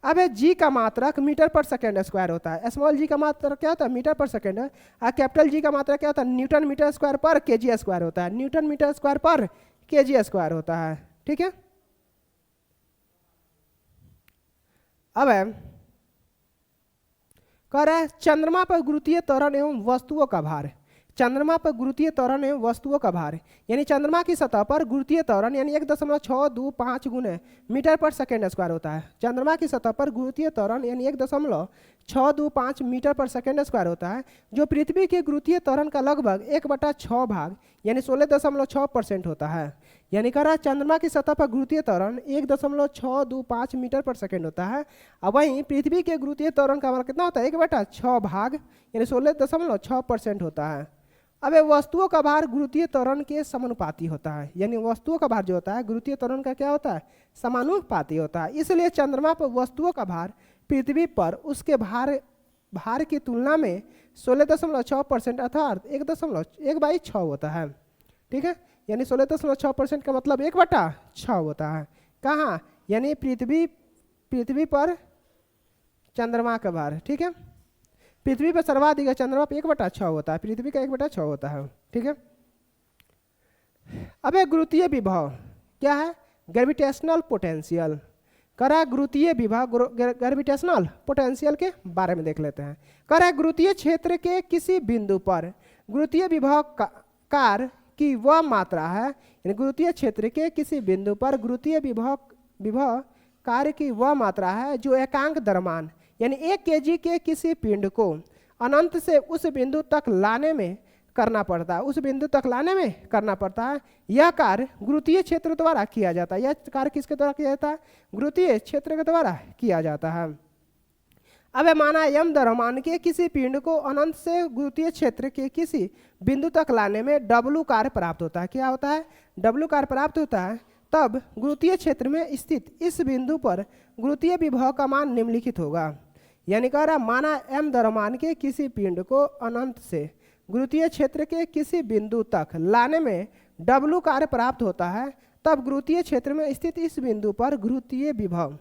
अब जी का मात्रक मीटर पर सेकेंड स्क्वायर होता है। स्मॉल जी का मात्रक क्या होता है, मीटर पर सेकेंड है और कैपिटल जी का मात्रक क्या होता है, न्यूटन मीटर स्क्वायर पर केजी स्क्वायर होता है। न्यूटन मीटर स्क्वायर पर केजी स्क्वायर होता है। ठीक है, अब कह रहा है चंद्रमा पर गुरुत्वीय त्वरण एवं वस्तुओं का भार। चंद्रमा पर गुरुत्वीय त्वरण एवं वस्तुओं का भार यानी चंद्रमा की सतह पर गुरुत्वीय त्वरण यानी 1.625 गुने मीटर पर सेकेंड स्क्वायर होता है। चंद्रमा की सतह पर गुरुत्वीय त्वरण यानी 1.625 मीटर पर सेकेंड स्क्वायर होता है, जो पृथ्वी के गुरुत्वीय त्वरण का लगभग 1/6 भाग यानी 16.6% होता है। यानी कह रहा है चंद्रमा की सतह पर गुरुत्वीय त्वरण 1.625 मीटर पर सेकेंड होता है और वहीं पृथ्वी के गुरुत्वीय त्वरण का मान कितना होता है, 1/6 भाग यानी 16.6% होता है। अब वस्तुओं का भार गुरुत्वीय त्वरण के समानुपाती होता है। यानी वस्तुओं का भार जो होता है गुरुत्वीय त्वरण का क्या होता है, समानुपाती होता है। इसलिए चंद्रमा पर वस्तुओं का भार पृथ्वी पर उसके भार की तुलना में 16.6% अर्थात 1/6 होता है। ठीक है, यानी 16.6% का मतलब 1/6 होता है। कहाँ, यानी पृथ्वी पर चंद्रमा का भार। ठीक है, पृथ्वी पर सर्वाधिक है, चंद्रमा पर 1/6 होता है, पृथ्वी का 1/6 होता है। ठीक है, अब गुरुत्वीय विभव क्या है, ग्रेविटेशनल पोटेंशियल। करा गुरुत्वीय विभव ग्रेविटेशनल पोटेंशियल के बारे में देख लेते हैं। करा गुरुत्वीय क्षेत्र के किसी बिंदु पर गुरुत्वीय विभव कार की वह मात्रा है, यानी गुरुत्वीय क्षेत्र के किसी बिंदु पर गुरुत्वीय विभव कार्य की वह मात्रा है जो एकांक द्रव्यमान यानी 1 kg के किसी पिंड को अनंत से उस बिंदु तक लाने में करना पड़ता है। यह कार्य गुरुत्वीय क्षेत्र द्वारा किया जाता है। यह कार्य किसके द्वारा किया जाता है, गुरुत्वीय क्षेत्र के द्वारा किया जाता है। अब माना यम द्रव्यमान के किसी पिंड को अनंत से गुरुत्वीय क्षेत्र के किसी बिंदु तक लाने में W कार्य प्राप्त होता है। क्या होता है, W कार्य प्राप्त होता है। तब गुरुत्वीय क्षेत्र में स्थित इस बिंदु पर गुरुत्वीय विभव का मान निम्नलिखित होगा। यानी कह रहा माना m द्रव्यमान के किसी पिंड को अनंत से गुरुत्वीय क्षेत्र के किसी बिंदु तक लाने में W कार्य प्राप्त होता है, तब गुरुत्वीय क्षेत्र में स्थित इस बिंदु पर गुरुत्वीय विभव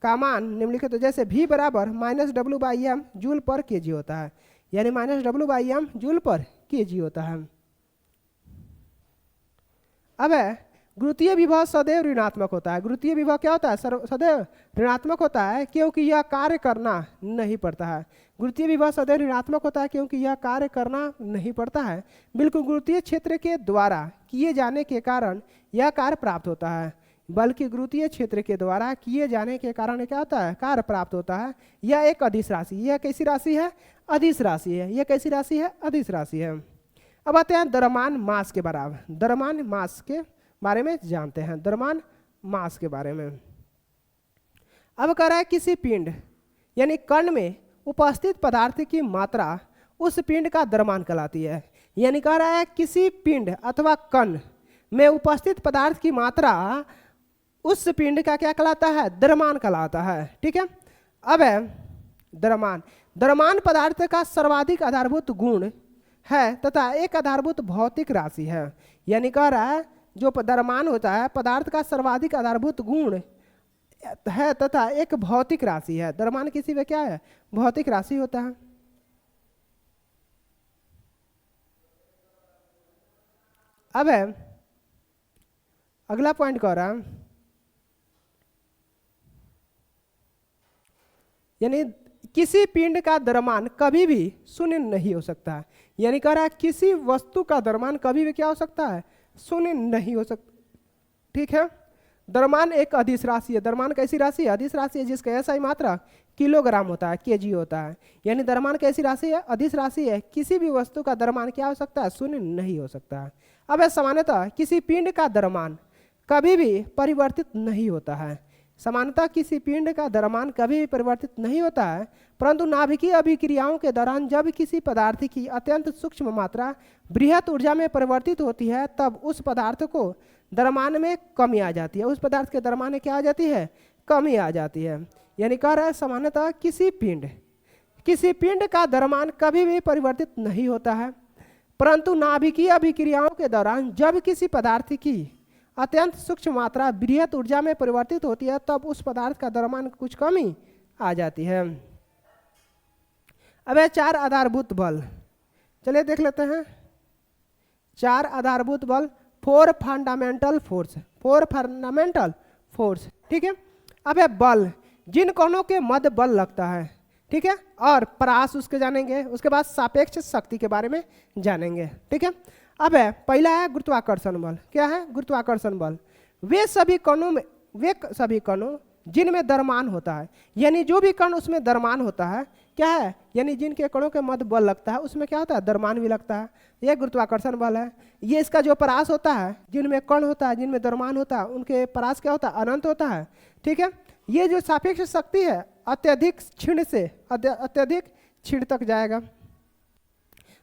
का मान निम्नलिखित तो जैसे V बराबर -W/m जूल पर kg होता है, यानी -W/m जूल पर kg होता है। अब है गुरुत्वीय विभव सदैव ऋणात्मक होता है। गुरुत्वीय विभव क्या होता है? सदैव ऋणात्मक होता है क्योंकि यह कार्य करना नहीं पड़ता है। गुरुत्वीय विभव सदैव ऋणात्मक होता है क्योंकि यह कार्य करना नहीं पड़ता है। बिल्कुल गुरुत्वीय क्षेत्र के द्वारा किए जाने के कारण यह कार्य प्राप्त होता है, बल्कि गुरुत्वीय क्षेत्र के द्वारा किए जाने के कारण क्या होता है? कार्य प्राप्त होता है। यह एक अदिश राशि, यह कैसी राशि है? अदिश राशि है। यह कैसी राशि है? अदिश राशि है। अब आते हैं द्रव्यमान मास के बराबर। द्रव्यमान मास के बारे में जानते हैं, द्रव्यमान मास के बारे में। अब कह रहा है किसी पिंड यानी कण में उपस्थित पदार्थ की मात्रा उस पिंड का द्रव्यमान कहलाती है। यानी कह रहा है किसी पिंड अथवा कण में उपस्थित पदार्थ की मात्रा उस पिंड का क्या कहलाता है? द्रव्यमान कहलाता है। ठीक है। अब है द्रव्यमान। द्रव्यमान पदार्थ का सर्वाधिक आधारभूत गुण है तथा एक आधारभूत भौतिक राशि है। यानी कह रहा है जो द्रव्यमान होता है पदार्थ का सर्वाधिक आधारभूत गुण है तथा एक भौतिक राशि है। द्रव्यमान किसी में क्या है? भौतिक राशि होता है। अब है अगला पॉइंट कह रहा है यानी किसी पिंड का द्रव्यमान कभी भी शून्य नहीं हो सकता। यानी कह रहा है किसी वस्तु का द्रव्यमान कभी भी क्या हो सकता है? शून्य नहीं हो सकता। ठीक है। द्रव्यमान एक अदिश राशि है। द्रव्यमान कैसी राशि है? अदिश राशि है जिसका SI मात्रा किलोग्राम होता है, kg होता है। यानी द्रव्यमान कैसी राशि है? अदिश राशि है। किसी भी वस्तु का द्रव्यमान क्या हो सकता है? शून्य नहीं हो सकता है। अब सामान्यतः किसी पिंड का द्रव्यमान कभी भी परिवर्तित नहीं होता है। सामान्यतः किसी पिंड का द्रव्यमान कभी भी परिवर्तित नहीं होता है, परंतु नाभिकीय अभिक्रियाओं के दौरान जब किसी पदार्थ की अत्यंत सूक्ष्म मात्रा बृहत ऊर्जा में परिवर्तित होती है तब उस पदार्थ को द्रव्यमान में कमी आ जाती है। उस पदार्थ के द्रव्यमान में क्या आ जाती है? कमी आ जाती है। यानी कह रहा है सामान्यतः किसी पिंड का द्रव्यमान कभी भी परिवर्तित नहीं होता है, परंतु नाभिकीय अभिक्रियाओं के दौरान जब किसी पदार्थ की अत्यंत सूक्ष्म मात्रा बृहत ऊर्जा में परिवर्तित होती है तब उस पदार्थ का द्रव्यमान कुछ कमी आ जाती है। अब 4 आधारभूत बल, चलिए देख लेते हैं। 4 आधारभूत बल, 4 फंडामेंटल फोर्स, 4 फंडामेंटल फोर्स। ठीक है। अब बल जिन कणों के मध्य बल लगता है, ठीक है, और परास उसके जानेंगे। उसके बाद सापेक्ष शक्ति के बारे में जानेंगे। ठीक है। अब पहला है गुरुत्वाकर्षण बल। क्या है? गुरुत्वाकर्षण बल। वे सभी कणों जिनमें द्रव्यमान होता है, यानी जो भी कण उसमें द्रव्यमान होता है, क्या है? यानी जिनके कणों के मध्य बल लगता है उसमें क्या होता है? द्रव्यमान भी लगता है। यह गुरुत्वाकर्षण बल है। ये इसका जो परास होता है, जिनमें कण होता है, जिनमें द्रव्यमान होता है, उनके परास क्या होता है? अनंत होता है। ठीक है। ये जो सापेक्ष शक्ति है अत्यधिक क्षीण से अत्यधिक क्षीण तक जाएगा।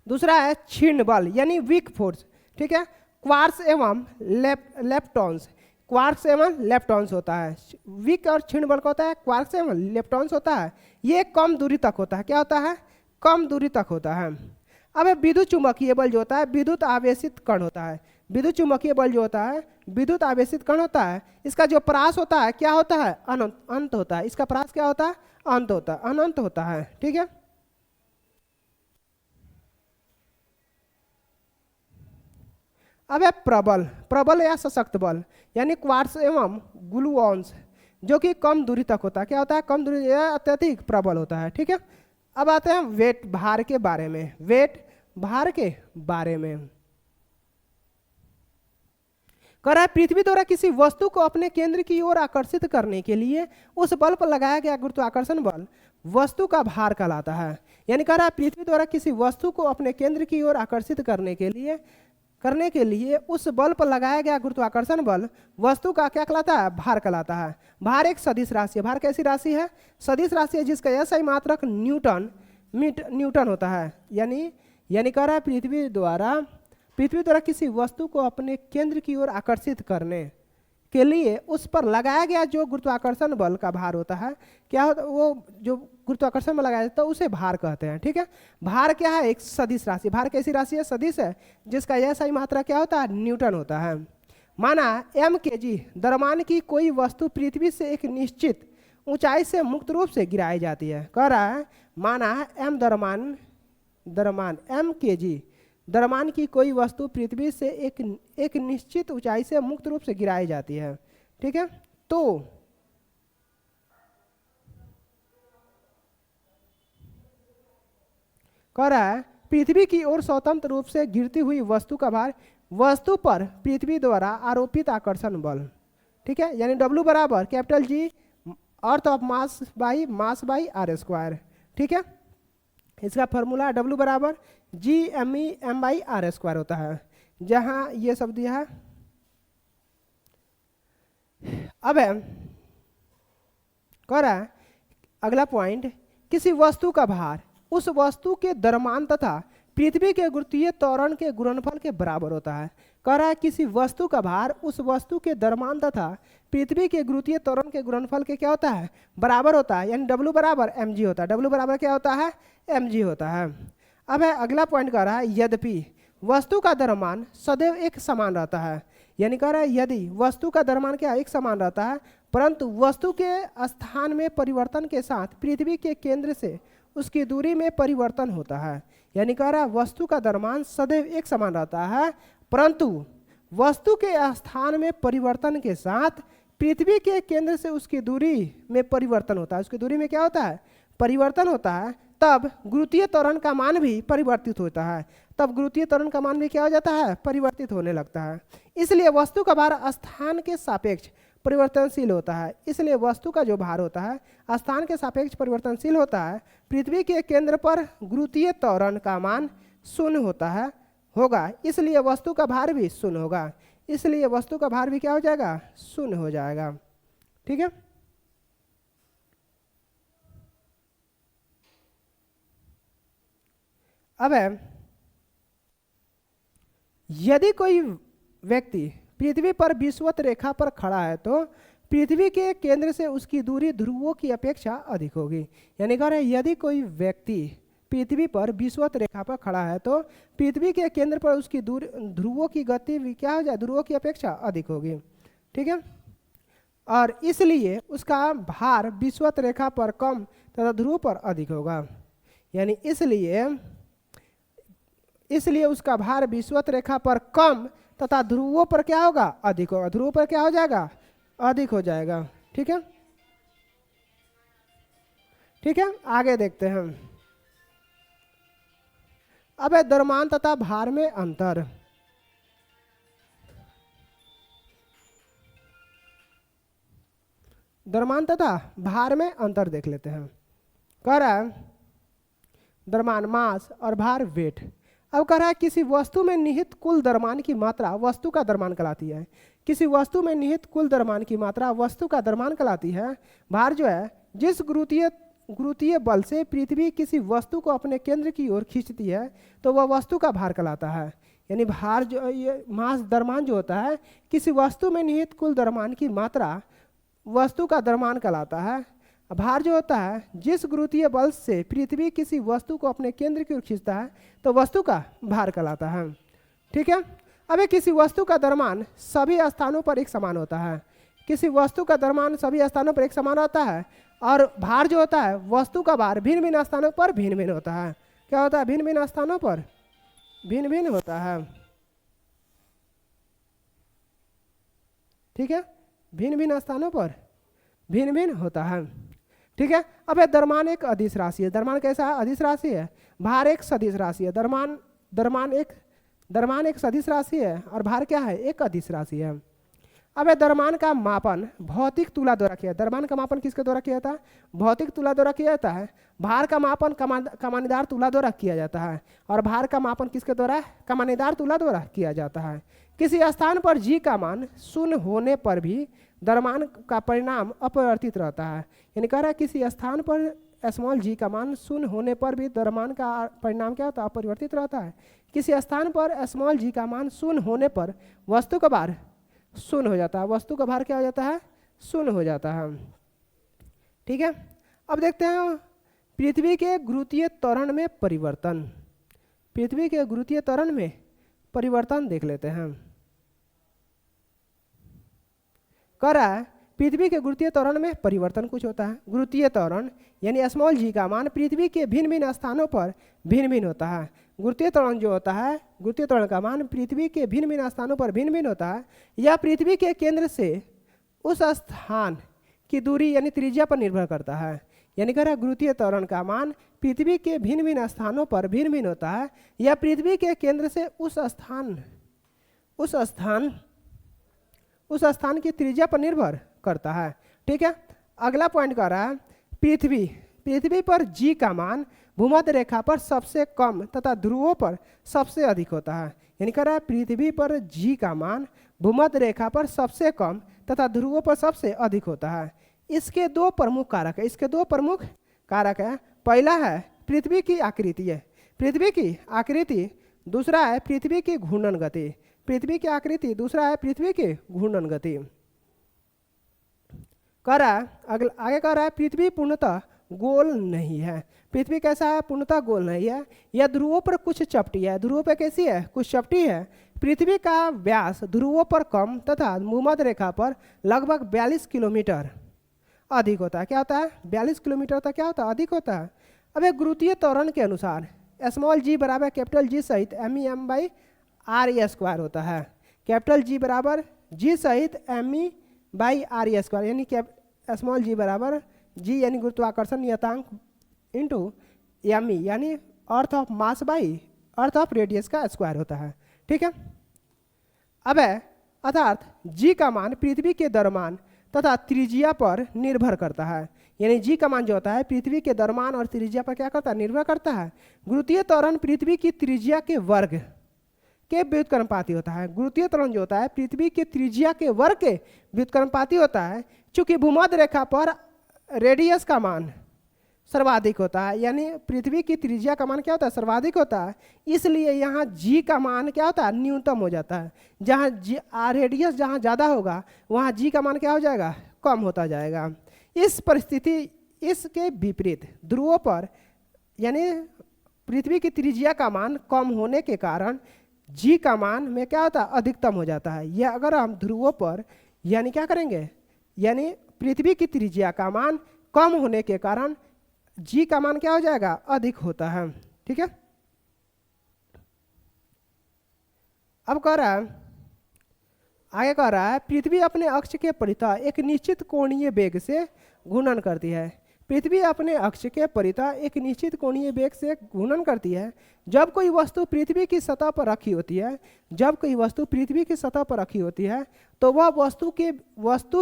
दूसरा है क्षीण बल यानी वीक फोर्स। ठीक है। क्वार्ट्स एवं लेप्टॉन्स, क्वार्क्स एवं लेप्टॉन्स होता है। वीक और क्षीण बल का होता है क्वार्क्स एवं लेप्टॉन्स होता है। ये कम दूरी तक होता है। क्या होता है? कम दूरी तक होता है। अब विद्युत चुंबकीय बल जो होता है विद्युत आवेशित कण होता है। विद्युत चुंबकीय बल जो होता है विद्युत आवेशित कण होता है। इसका जो परास होता है क्या होता है? अंत होता है। इसका परास क्या होता है? अंत होता है, अनंत होता है। ठीक है। अब प्रबल या सशक्त बल यानी क्वार्ट्स एवं ग्लूऑन्स जो कि कम दूरी तक होता है। क्या होता है? कम दूरी, अत्यधिक प्रबल होता है। ठीक है। अब आते हैं वेट भार के बारे में। वेट भार के बारे में कह रहा है पृथ्वी द्वारा किसी वस्तु को अपने केंद्र की ओर आकर्षित करने के लिए उस बल पर लगाया गया गुरुत्वाकर्षण बल वस्तु का भार कहलाता है। यानी कह रहा है पृथ्वी द्वारा किसी वस्तु को अपने केंद्र की ओर आकर्षित करने के लिए उस बल पर लगाया गया गुरुत्वाकर्षण बल वस्तु का क्या कहलाता है? भार कहलाता है। भार एक सदिश राशि है। भार कैसी राशि है? सदिश राशि है जिसका SI मात्रक न्यूटन होता है। यानी कह रहा है पृथ्वी द्वारा किसी वस्तु को अपने केंद्र की ओर आकर्षित करने के लिए उस पर लगाया गया जो गुरुत्वाकर्षण बल का भार होता है, क्या होता, वो जो गुरुत्वाकर्षण में लगाया जाता है उसे भार कहते हैं। ठीक है, भार क्या है? एक सदिश राशि। भार कैसी राशि है? सदिश है, जिसका यह सही मात्रा क्या होता है? न्यूटन होता है। माना m kg द्रव्यमान की कोई वस्तु पृथ्वी से एक निश्चित ऊंचाई से मुक्त रूप से गिराई जाती है। कह रहा है माना m द्रव्यमान m kg द्रव्यमान की कोई वस्तु पृथ्वी से एक निश्चित ऊंचाई से मुक्त रूप से गिराई जाती है। ठीक है, तो कह रहा है पृथ्वी की ओर स्वतंत्र रूप से गिरती हुई वस्तु का भार वस्तु पर पृथ्वी द्वारा आरोपित आकर्षण बल। ठीक है, यानी W बराबर capital G earth of mass by R square. ठीक है, इसका फॉर्मूला W बराबर G/m/r² होता है, जहां ये शब्द दिया है। अब कह रहा है अगला पॉइंट, किसी वस्तु का भार उस वस्तु के द्रव्यमान तथा पृथ्वी के गुरुत्वीय त्वरण के गुणनफल के बराबर होता है। कह रहा है किसी वस्तु का भार उस वस्तु के द्रव्यमान तथा पृथ्वी के गुरुत्वीय त्वरण के गुणनफल के क्या होता है? बराबर होता है, यानी W बराबर mg होता है। W बराबर क्या होता है? mg होता है। अब है अगला पॉइंट कह रहा है यद्यपि वस्तु का द्रव्यमान सदैव एक समान रहता है, यानी कह रहा है यदि वस्तु का द्रव्यमान क्या एक समान रहता है, परंतु वस्तु के स्थान में परिवर्तन के साथ पृथ्वी के केंद्र से उसकी दूरी में परिवर्तन होता है। यानी कह रहा है वस्तु का द्रव्यमान सदैव एक समान रहता है, परंतु वस्तु के स्थान में परिवर्तन के साथ पृथ्वी के केंद्र से उसकी दूरी में परिवर्तन होता है। उसकी दूरी में क्या होता है? परिवर्तन होता है। तब गुरुत्वीय त्वरण का मान भी परिवर्तित होता है। तब गुरुत्वीय त्वरण का मान भी क्या हो जाता है? परिवर्तित होने लगता है। इसलिए वस्तु का भार स्थान के सापेक्ष परिवर्तनशील होता है। इसलिए वस्तु का जो भार होता है स्थान के सापेक्ष परिवर्तनशील होता है। पृथ्वी के केंद्र पर गुरुत्वीय त्वरण का मान शून्य होगा, इसलिए वस्तु का भार भी शून्य होगा। इसलिए वस्तु का भार भी क्या हो जाएगा? शून्य हो जाएगा। ठीक है, अब यदि कोई व्यक्ति पृथ्वी पर विषुवत रेखा पर खड़ा है तो पृथ्वी के केंद्र से उसकी दूरी ध्रुवों की अपेक्षा अधिक होगी। यानी कह रहे यदि कोई व्यक्ति पृथ्वी पर विषुवत रेखा पर खड़ा है तो पृथ्वी के केंद्र पर उसकी दूरी ध्रुवों की गति क्या हो जाए? ध्रुवों की अपेक्षा अधिक होगी। ठीक है, और इसलिए उसका भार विषुवत रेखा पर कम तथा ध्रुव पर अधिक होगा। यानी इसलिए उसका भार विषुवत रेखा पर कम तथा ध्रुवों पर क्या होगा? अधिक होगा। ध्रुव पर क्या हो जाएगा? अधिक हो जाएगा। ठीक है, ठीक है, आगे देखते हैं। अब है द्रव्यमान तथा भार में अंतर। द्रव्यमान तथा भार में अंतर देख लेते हैं। कह रहा है द्रव्यमान मास और भार वेट। अब कह रहा है किसी वस्तु में निहित कुल द्रव्यमान की मात्रा वस्तु का द्रव्यमान कहलाती है। किसी वस्तु में निहित कुल द्रव्यमान की मात्रा वस्तु का द्रव्यमान कहलाती है। भार जो है जिस गुरुत्वीय बल से पृथ्वी किसी वस्तु को अपने केंद्र की ओर खींचती है तो वह वस्तु का भार कहलाता है। यानी भार जो ये मास द्रव्यमान जो होता है किसी वस्तु में निहित कुल द्रव्यमान की मात्रा वस्तु का द्रव्यमान कहलाता है। भार जो होता है जिस गुरुत्वीय बल से पृथ्वी किसी वस्तु को अपने केंद्र की ओर खींचता है तो वस्तु का भार कहलाता है। ठीक है, अब किसी वस्तु का द्रव्यमान सभी स्थानों पर एक समान होता है। किसी वस्तु का द्रव्यमान सभी स्थानों पर एक समान होता है और भार जो होता है वस्तु का भार भिन्न भिन्न स्थानों पर भिन्न भिन्न होता है। क्या होता है? भिन्न भिन्न स्थानों पर भिन्न भिन्न होता है। ठीक है, भिन्न भिन्न स्थानों पर भिन्न भिन्न होता है। ठीक है, अब है द्रव्यमान एक अदिश राशि है। द्रव्यमान कैसा है? अदिश राशि है। भार एक सदिश राशि है। द्रव्यमान एक सदिश राशि है और भार क्या है? एक अदिश राशि है। अब है द्रव्यमान का मापन भौतिक तुला द्वारा किया। द्रव्यमान का मापन किसके द्वारा किया जाता है? भौतिक तुला द्वारा किया जाता है। भार का मापन कमानीदार तुला द्वारा किया जाता है और भार का मापन किसके द्वारा? कमानीदार तुला द्वारा किया जाता है। किसी स्थान पर G का मान शून्य होने पर भी द्रव्यमान का परिणाम अपरिवर्तित रहता है। यानी कह रहा है किसी स्थान पर स्मॉल g का मान शून्य होने पर भी द्रव्यमान का परिणाम क्या होता है? अपरिवर्तित रहता है। किसी स्थान पर स्मॉल g का मान शून्य होने पर वस्तु का भार शून्य हो जाता है, वस्तु का भार क्या हो जाता है, शून्य हो जाता है। ठीक है, अब देखते हैं पृथ्वी के गुरुत्वीय त्वरण में परिवर्तन। पृथ्वी के गुरुत्वीय त्वरण में परिवर्तन देख लेते हैं। कह रहा है पृथ्वी के गुरुत्वीय त्वरण में परिवर्तन कुछ होता है। गुरुत्वीय त्वरण यानी स्मॉल जी का मान पृथ्वी के भिन्न भिन्न स्थानों पर भिन्न भिन्न होता है। गुरुत्वीय त्वरण जो होता है, गुरुत्वीय त्वरण का मान पृथ्वी के भिन्न भिन्न स्थानों पर भिन्न भिन्न होता है। यह पृथ्वी के केंद्र से उस स्थान की दूरी यानी त्रिज्या पर निर्भर करता है। यानी कह रहा है गुरुत्वीय त्वरण का मान पृथ्वी के भिन्न भिन्न स्थानों पर भिन्न भिन्न होता है। यह पृथ्वी के केंद्र से उस स्थान की त्रिज्या पर निर्भर करता है। ठीक है, अगला पॉइंट कह रहा है पृथ्वी पर जी का मान भूमध्य रेखा पर सबसे कम तथा ध्रुवों पर सबसे अधिक होता है। यानी कह रहा है पृथ्वी पर जी का मान भूमध्य रेखा पर सबसे कम तथा ध्रुवों पर सबसे अधिक होता है। इसके दो प्रमुख कारक है। पहला है पृथ्वी की आकृति, दूसरा है पृथ्वी की घूर्णन गति। दूसरा है पृथ्वी की घूर्णन गति। आगे कह रहा है पृथ्वी पूर्णतः गोल नहीं है। पृथ्वी कैसा है, पूर्णतः गोल नहीं है। यह ध्रुवों पर कुछ चपटी है। ध्रुवों पर कैसी है, कुछ चपटी है। पृथ्वी का व्यास ध्रुवों पर कम तथा भूमध्य रेखा पर लगभग 42 किलोमीटर अधिक होता है। क्या होता है, 42 किलोमीटर तक क्या होता है, अधिक होता है। अब एक गुरुत्वीय त्वरण के अनुसार स्मॉल जी बराबर कैपिटल जी सहित MEM/RE² होता है। कैपिटल जी बराबर जी सहित ME/RE², यानी स्मॉल जी बराबर जी यानी गुरुत्वाकर्षण नियतांक इंटू ME यानी earth of mass by earth of radius का स्क्वायर होता है। ठीक है, अब अर्थात जी का मान पृथ्वी के द्रव्यमान तथा त्रिज्या पर निर्भर करता है। यानी जी का मान जो होता है पृथ्वी के द्रव्यमान और त्रिज्या पर क्या करता है, निर्भर करता है। गुरुत्वीय त्वरण पृथ्वी की त्रिज्या के वर्ग के व्युत्क्रमानुपाती होता है। गुरुत्वीय त्वरण जो होता है पृथ्वी के त्रिज्या के वर्ग के व्युत्क्रमानुपाती होता है। चूंकि भूमध्य रेखा पर रेडियस का मान सर्वाधिक होता है, यानी पृथ्वी की त्रिज्या का मान क्या होता है, सर्वाधिक होता है, इसलिए यहाँ जी का मान क्या होता है, न्यूनतम हो जाता है। जहाँ रेडियस जहाँ ज़्यादा होगा वहाँ जी का मान क्या हो जाएगा, कम होता जाएगा। इस परिस्थिति इसके विपरीत ध्रुवों पर यानी पृथ्वी की त्रिज्या का मान कम होने के कारण जी का मान में क्या होता है, अधिकतम हो जाता है। यह अगर हम ध्रुवों पर यानी क्या करेंगे, यानी पृथ्वी की त्रिज्या का मान कम होने के कारण जी का मान क्या हो जाएगा, अधिक होता है। ठीक है, अब कह रहा है आगे कह रहा है पृथ्वी अपने अक्ष के परितः एक निश्चित कोणीय वेग से घूर्णन करती है। पृथ्वी अपने अक्ष के परितः एक निश्चित कोणीय वेग से घूर्णन करती है। जब कोई वस्तु पृथ्वी की सतह पर रखी होती है, तो वह वस्तु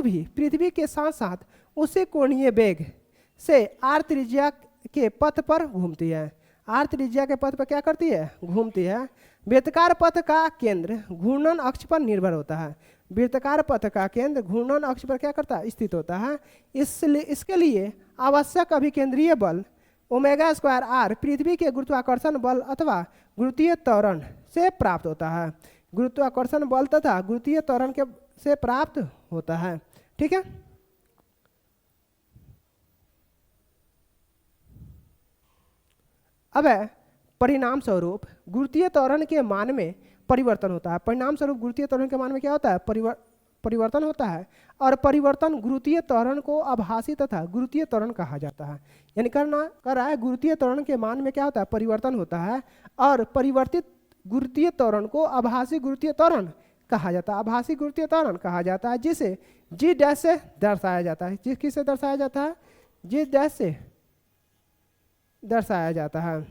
भी पृथ्वी के साथ साथ उसी कोणीय वेग से आर त्रिज्या के पथ पर घूमती है। आर त्रिज्या के पथ पर क्या करती है, घूमती है। वृत्ताकार पथ का केंद्र घूर्णन अक्ष पर निर्भर होता है। वृत्ताकार पथ का केंद्र घूर्णन अक्ष पर क्या करता है, स्थित होता है। इसके लिए आवश्यक अभिकेंद्रीय बल ω²R पृथ्वी के गुरुत्वाकर्षण बल अथवा गुरुत्वीय त्वरण से प्राप्त होता है। गुरुत्वाकर्षण बल तथा गुरुत्वीय त्वरण से प्राप्त होता है। ठीक है, अब परिणाम स्वरूप गुरुत्वीय त्वरण के मान में परिवर्तन होता है। परिणाम स्वरूप गुरुत्वीय त्वरण के मान में क्या होता है, परिवर्तन होता है। और परिवर्तन गुरुत्वीय त्वरण को आभासी तथा गुरुत्वीय त्वरण कहा जाता है। यानी कर रहा है गुरुत्वीय त्वरण के मान में क्या होता है, परिवर्तन होता है। और परिवर्तित गुरुत्वीय त्वरण को आभासी गुरुत्वीय त्वरण कहा जाता है। आभासी गुरुत्वीय त्वरण कहा जाता है जिसे जी डैश से दर्शाया जाता है। किससे दर्शाया जाता है, जी डैश से दर्शाया जाता है।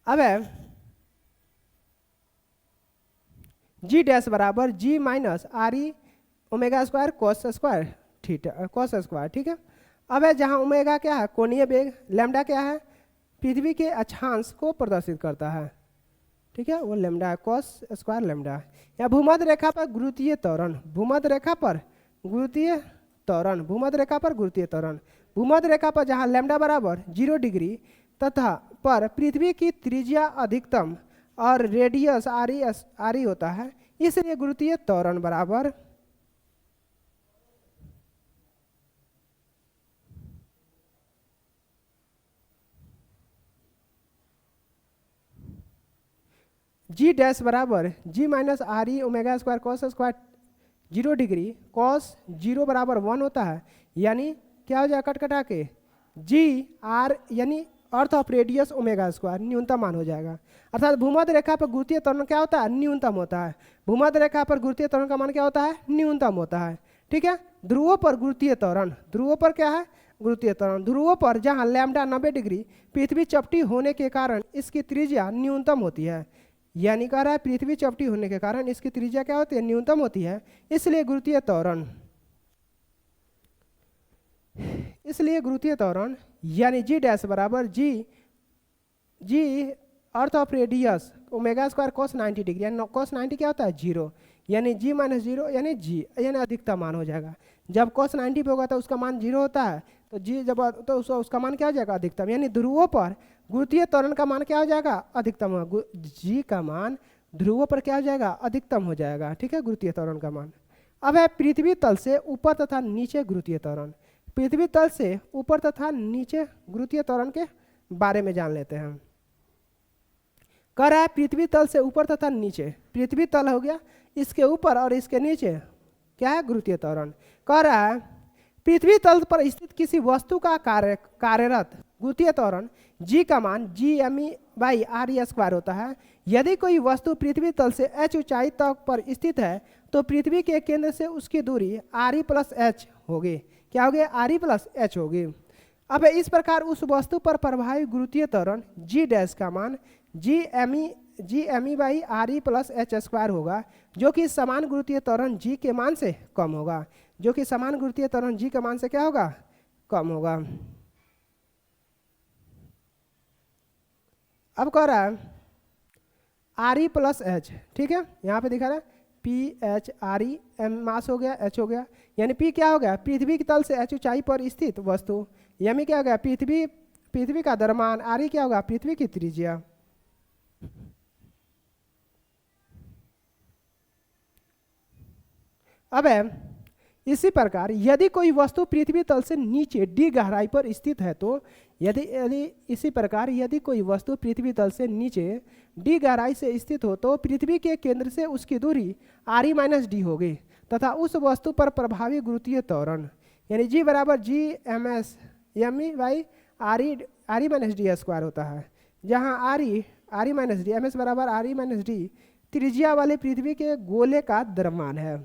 अब जी डैश बराबर g minus RE ω² cos square theta cos square. ठीक है, अब जहाँ ओमेगा क्या है, कोणीय वेग, लैम्डा क्या है, पृथ्वी के अक्षांश को प्रदर्शित करता है। ठीक है, वो लैम्डा है, cos स्क्वायर लैम्डा। या भूमध्य रेखा पर गुरुत्वीय त्वरण, भूमध्य रेखा पर गुरुत्वीय त्वरण, भूमध्य रेखा पर जहाँ लैम्डा बराबर 0 डिग्री तथा पर पृथ्वी की त्रिज्या अधिकतम और रेडियस RE होता है, इसलिए गुरुत्वीय त्वरण बराबर जी डैश बराबर g minus R E omega square cos square 0 degree cos 0 बराबर 1 होता है। यानी क्या हो जाएगा, कट कटा के जी आर यानी earth of radius omega square न्यूनतम मान हो जाएगा। अर्थात भूमध्य रेखा पर गुरुत्वीय त्वरण क्या होता है, न्यूनतम होता है। भूमध्य रेखा पर गुरुत्वीय त्वरण का मान क्या होता है, न्यूनतम होता है। ठीक है, ध्रुवों पर गुरुत्वीय त्वरण, ध्रुवों पर क्या है, गुरुत्वीय त्वरण। ध्रुवों पर जहाँ लैम्डा 90 डिग्री पृथ्वी चपटी होने के कारण इसकी त्रिज्या न्यूनतम होती है। यानी कह रहा है पृथ्वी चपटी होने के कारण इसकी त्रिज्या क्या होती है, न्यूनतम होती है। इसलिए गुरुत्वीय त्वरण, इसलिए गुरुत्वीय त्वरण यानी जी डैश बराबर g earth of radius omega square cos 90 degree, यानी कॉस 90 क्या होता है, 0, यानी जी माइनस 0 यानी जी यानी अधिकतम मान हो जाएगा। जब कॉस 90 पे होगा तो उसका मान 0 होता है, तो जी जब तो उसका मान क्या हो जाएगा, अधिकतम। यानी ध्रुवों पर गुरुत्वीय त्वरण का मान क्या हो जाएगा, अधिकतम। जी का मान ध्रुवों पर क्या हो जाएगा, अधिकतम हो जाएगा। ठीक है, गुरुत्वीय त्वरण का मान। अब है पृथ्वी तल से ऊपर तथा नीचे गुरुत्वीय त्वरण। पृथ्वी तल से ऊपर तथा नीचे गुरुत्वीय त्वरण के बारे में जान लेते हैं। कह रहा है पृथ्वी तल से ऊपर तथा नीचे, पृथ्वी तल हो गया, इसके ऊपर और इसके नीचे क्या है, गुरुत्वीय त्वरण। कह रहा है पृथ्वी तल पर स्थित किसी वस्तु का कार्यरत गुरुत्वीय त्वरण जी का मान G M E by R E square होता है। यदि कोई वस्तु पृथ्वी तल से h ऊंचाई तक पर स्थित है तो पृथ्वी के केंद्र से उसकी दूरी आर ई प्लस एच होगी। क्या होगी, आर ई प्लस एच होगी। अब इस प्रकार उस वस्तु पर प्रभावी गुरुत्वीय त्वरण जी डैश का मान G M E by R E plus H square होगा, जो कि समान गुरुत्वीय त्वरण जी के मान से कम होगा, जो कि समान गुरुत्वीय त्वरण जी के मान से क्या होगा, कम होगा। अब कह रहा है आर ई प्लस एच, ठीक है, यहाँ पे दिखा रहा है P H R E, M mass हो गया, एच हो गया, यानी पी क्या हो गया, पृथ्वी के तल से एच ऊंचाई पर स्थित वस्तु, एम ई क्या हो गया, पृथ्वी का द्रव्यमान, आर ई क्या होगा, पृथ्वी की त्रिज्या। अब है इसी प्रकार यदि कोई वस्तु पृथ्वी तल से नीचे डी गहराई पर स्थित है तो यदि इसी प्रकार यदि कोई वस्तु पृथ्वी तल से नीचे डी गहराई से स्थित हो तो पृथ्वी के केंद्र से उसकी दूरी आर ई माइनस डी होगी तथा उस वस्तु पर प्रभावी गुरुत्वीय त्वरण यानी जी बराबर G M S M E by R E minus D square होता है, जहाँ R E minus D, M S बराबर आर ई माइनस डी त्रिज्या वाले पृथ्वी के गोले का द्रव्यमान है।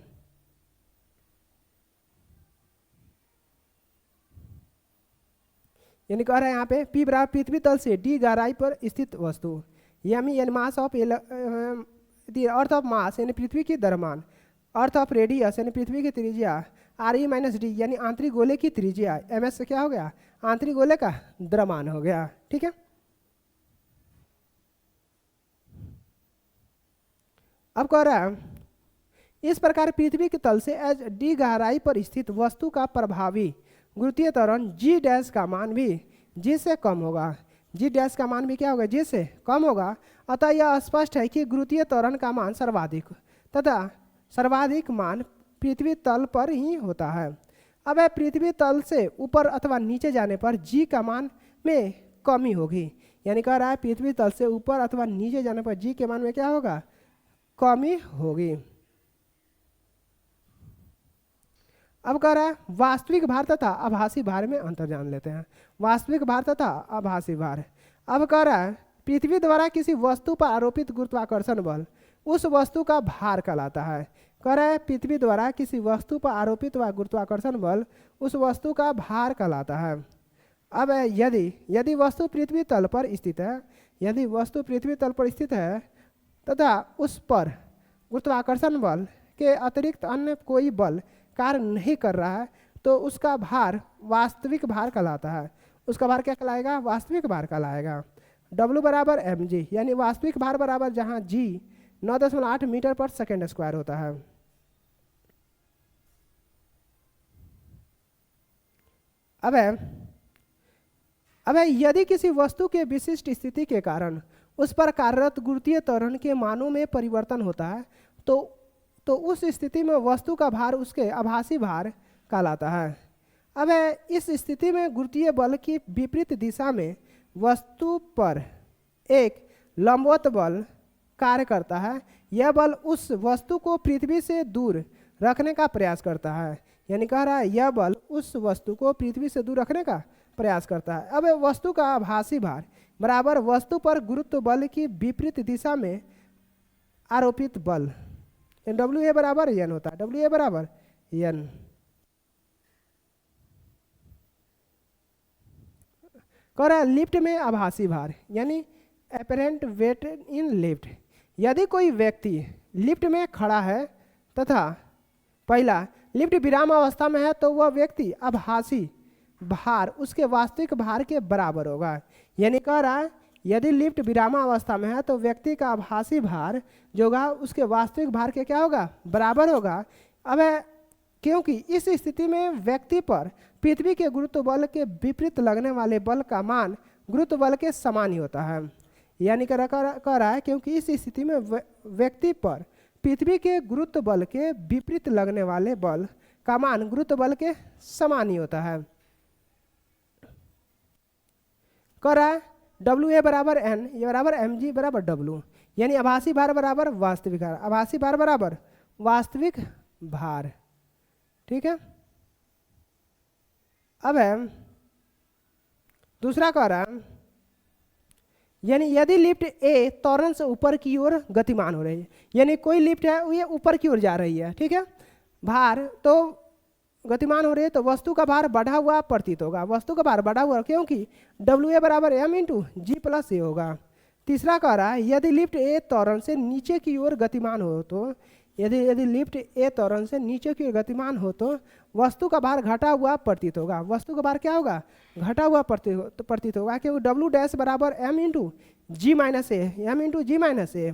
यानी कह रहे हैं यहाँ पे पी बराबर पृथ्वी तल से डी गहराई पर स्थित वस्तु, यानी मास ऑफ अर्थ ऑफ मास यानी पृथ्वी की द्रव्यमान, अर्थ ऑफ रेडियस यानी पृथ्वी की त्रिज्या, आर ई माइनस डी यानी आंतरिक गोले की त्रिज्या, एम एस से क्या हो गया, आंतरिक गोले का द्रव्यमान हो गया। ठीक है, अब कह रहा है इस प्रकार पृथ्वी के तल से एच डी गहराई पर स्थित वस्तु का प्रभावी गुरुत्वीय त्वरण जी डैश का मान भी जी से कम होगा, जी डैश का मान भी क्या होगा, जी से कम होगा। अतः यह स्पष्ट है कि गुरुत्वीय त्वरण का मान सर्वाधिक तथा सर्वाधिक मान पृथ्वी तल पर ही होता है। अब पृथ्वी तल से ऊपर अथवा नीचे जाने पर जी का मान में कमी होगी, यानी कह रहा है पृथ्वी तल से ऊपर अथवा नीचे जाने पर जी के मान में क्या होगा, कमी होगी। अब कह रहा है वास्तविक भार तथा आभासी भार में अंतर जान लेते हैं। वास्तविक भार तथा आभासी भार। अब कह रहा है पृथ्वी द्वारा किसी वस्तु पर आरोपित गुरुत्वाकर्षण बल उस वस्तु का भार कहलाता है। कह रहा है पृथ्वी द्वारा किसी वस्तु पर आरोपित व गुरुत्वाकर्षण बल उस वस्तु का भार कहलाता है। अब यदि वस्तु पृथ्वी तल पर स्थित है, यदि वस्तु पृथ्वी तल पर स्थित है तथा उस पर गुरुत्वाकर्षण बल के अतिरिक्त अन्य कोई बल कार्य नहीं कर रहा है तो उसका भार वास्तविक भार कहलाता है। उसका भार क्या कहलाएगा, वास्तविक भार कहलाएगा। W बराबर एम जी, यानी वास्तविक भार बराबर जहाँ G 9.8 मीटर पर सेकेंड स्क्वायर होता है। अब यदि किसी वस्तु के विशिष्ट स्थिति के कारण उस पर कार्यरत गुरुत्वीय त्वरण के मानों में परिवर्तन होता है तो तो उस स्थिति में वस्तु का भार उसके आभासी भार कहलाता है। अब इस स्थिति में गुरुत्वीय बल की विपरीत दिशा में वस्तु पर एक लंबवत बल कार्य करता है। यह बल उस वस्तु को पृथ्वी से दूर रखने का प्रयास करता है। यानी कह रहा है यह बल उस वस्तु को पृथ्वी से दूर रखने का प्रयास करता है। अब वस्तु का आभासी भार बराबर वस्तु पर गुरुत्व बल की विपरीत दिशा में आरोपित बल, डब्ल्यू ए बराबर एन होता है, डब्ल्यू ए बराबर एन। कह रहा है लिफ्ट में आभासी भार यानी एपरेंट वेट इन लिफ्ट। यदि कोई व्यक्ति लिफ्ट में खड़ा है तथा पहला लिफ्ट विराम अवस्था में है तो वह व्यक्ति आभासी भार उसके वास्तविक भार के बराबर होगा। यानी कह रहा है यदि लिफ्ट विरामावस्था में है तो व्यक्ति का आभासी भार जो होगा उसके वास्तविक भार के क्या होगा, बराबर होगा। अब क्योंकि इस स्थिति में व्यक्ति पर पृथ्वी के गुरुत्व बल के विपरीत लगने वाले बल का मान गुरुत्व बल के समान ही होता है। यानी कह रहा है क्योंकि इस स्थिति में व्यक्ति पर पृथ्वी के गुरुत्व बल के विपरीत लगने वाले बल का मान गुरुत्व बल के समान ही होता है। कह रहा है डब्ल्यू ए बराबर एन, ये बराबर एम जी बराबर डब्ल्यू, यानी आभासी भार बराबर वास्तविक भार, आभासी भार बराबर वास्तविक भार। ठीक है। अब दूसरा कह रहा है यानी यदि लिफ्ट ए त्वरण से ऊपर की ओर गतिमान हो रही है, यानी कोई लिफ्ट है ये ऊपर की ओर जा रही है, ठीक है, भार तो गतिमान हो रही है तो वस्तु का भार बढ़ा हुआ प्रतीत होगा। वस्तु का भार बढ़ा हुआ क्योंकि डब्ल्यू ए बराबर एम इंटू जी प्लस ए होगा। तीसरा कह रहा है यदि लिफ्ट ए त्वरण से नीचे की ओर गतिमान हो तो यदि लिफ्ट ए त्वरण से नीचे की ओर गतिमान हो तो वस्तु का भार घटा हुआ प्रतीत होगा। वस्तु का भार क्या होगा, घटा हुआ प्रतीत होगा क्योंकि डब्ल्यू डैश बराबर एम इंटू जी माइनस ए, एम इंटू जी माइनस ए।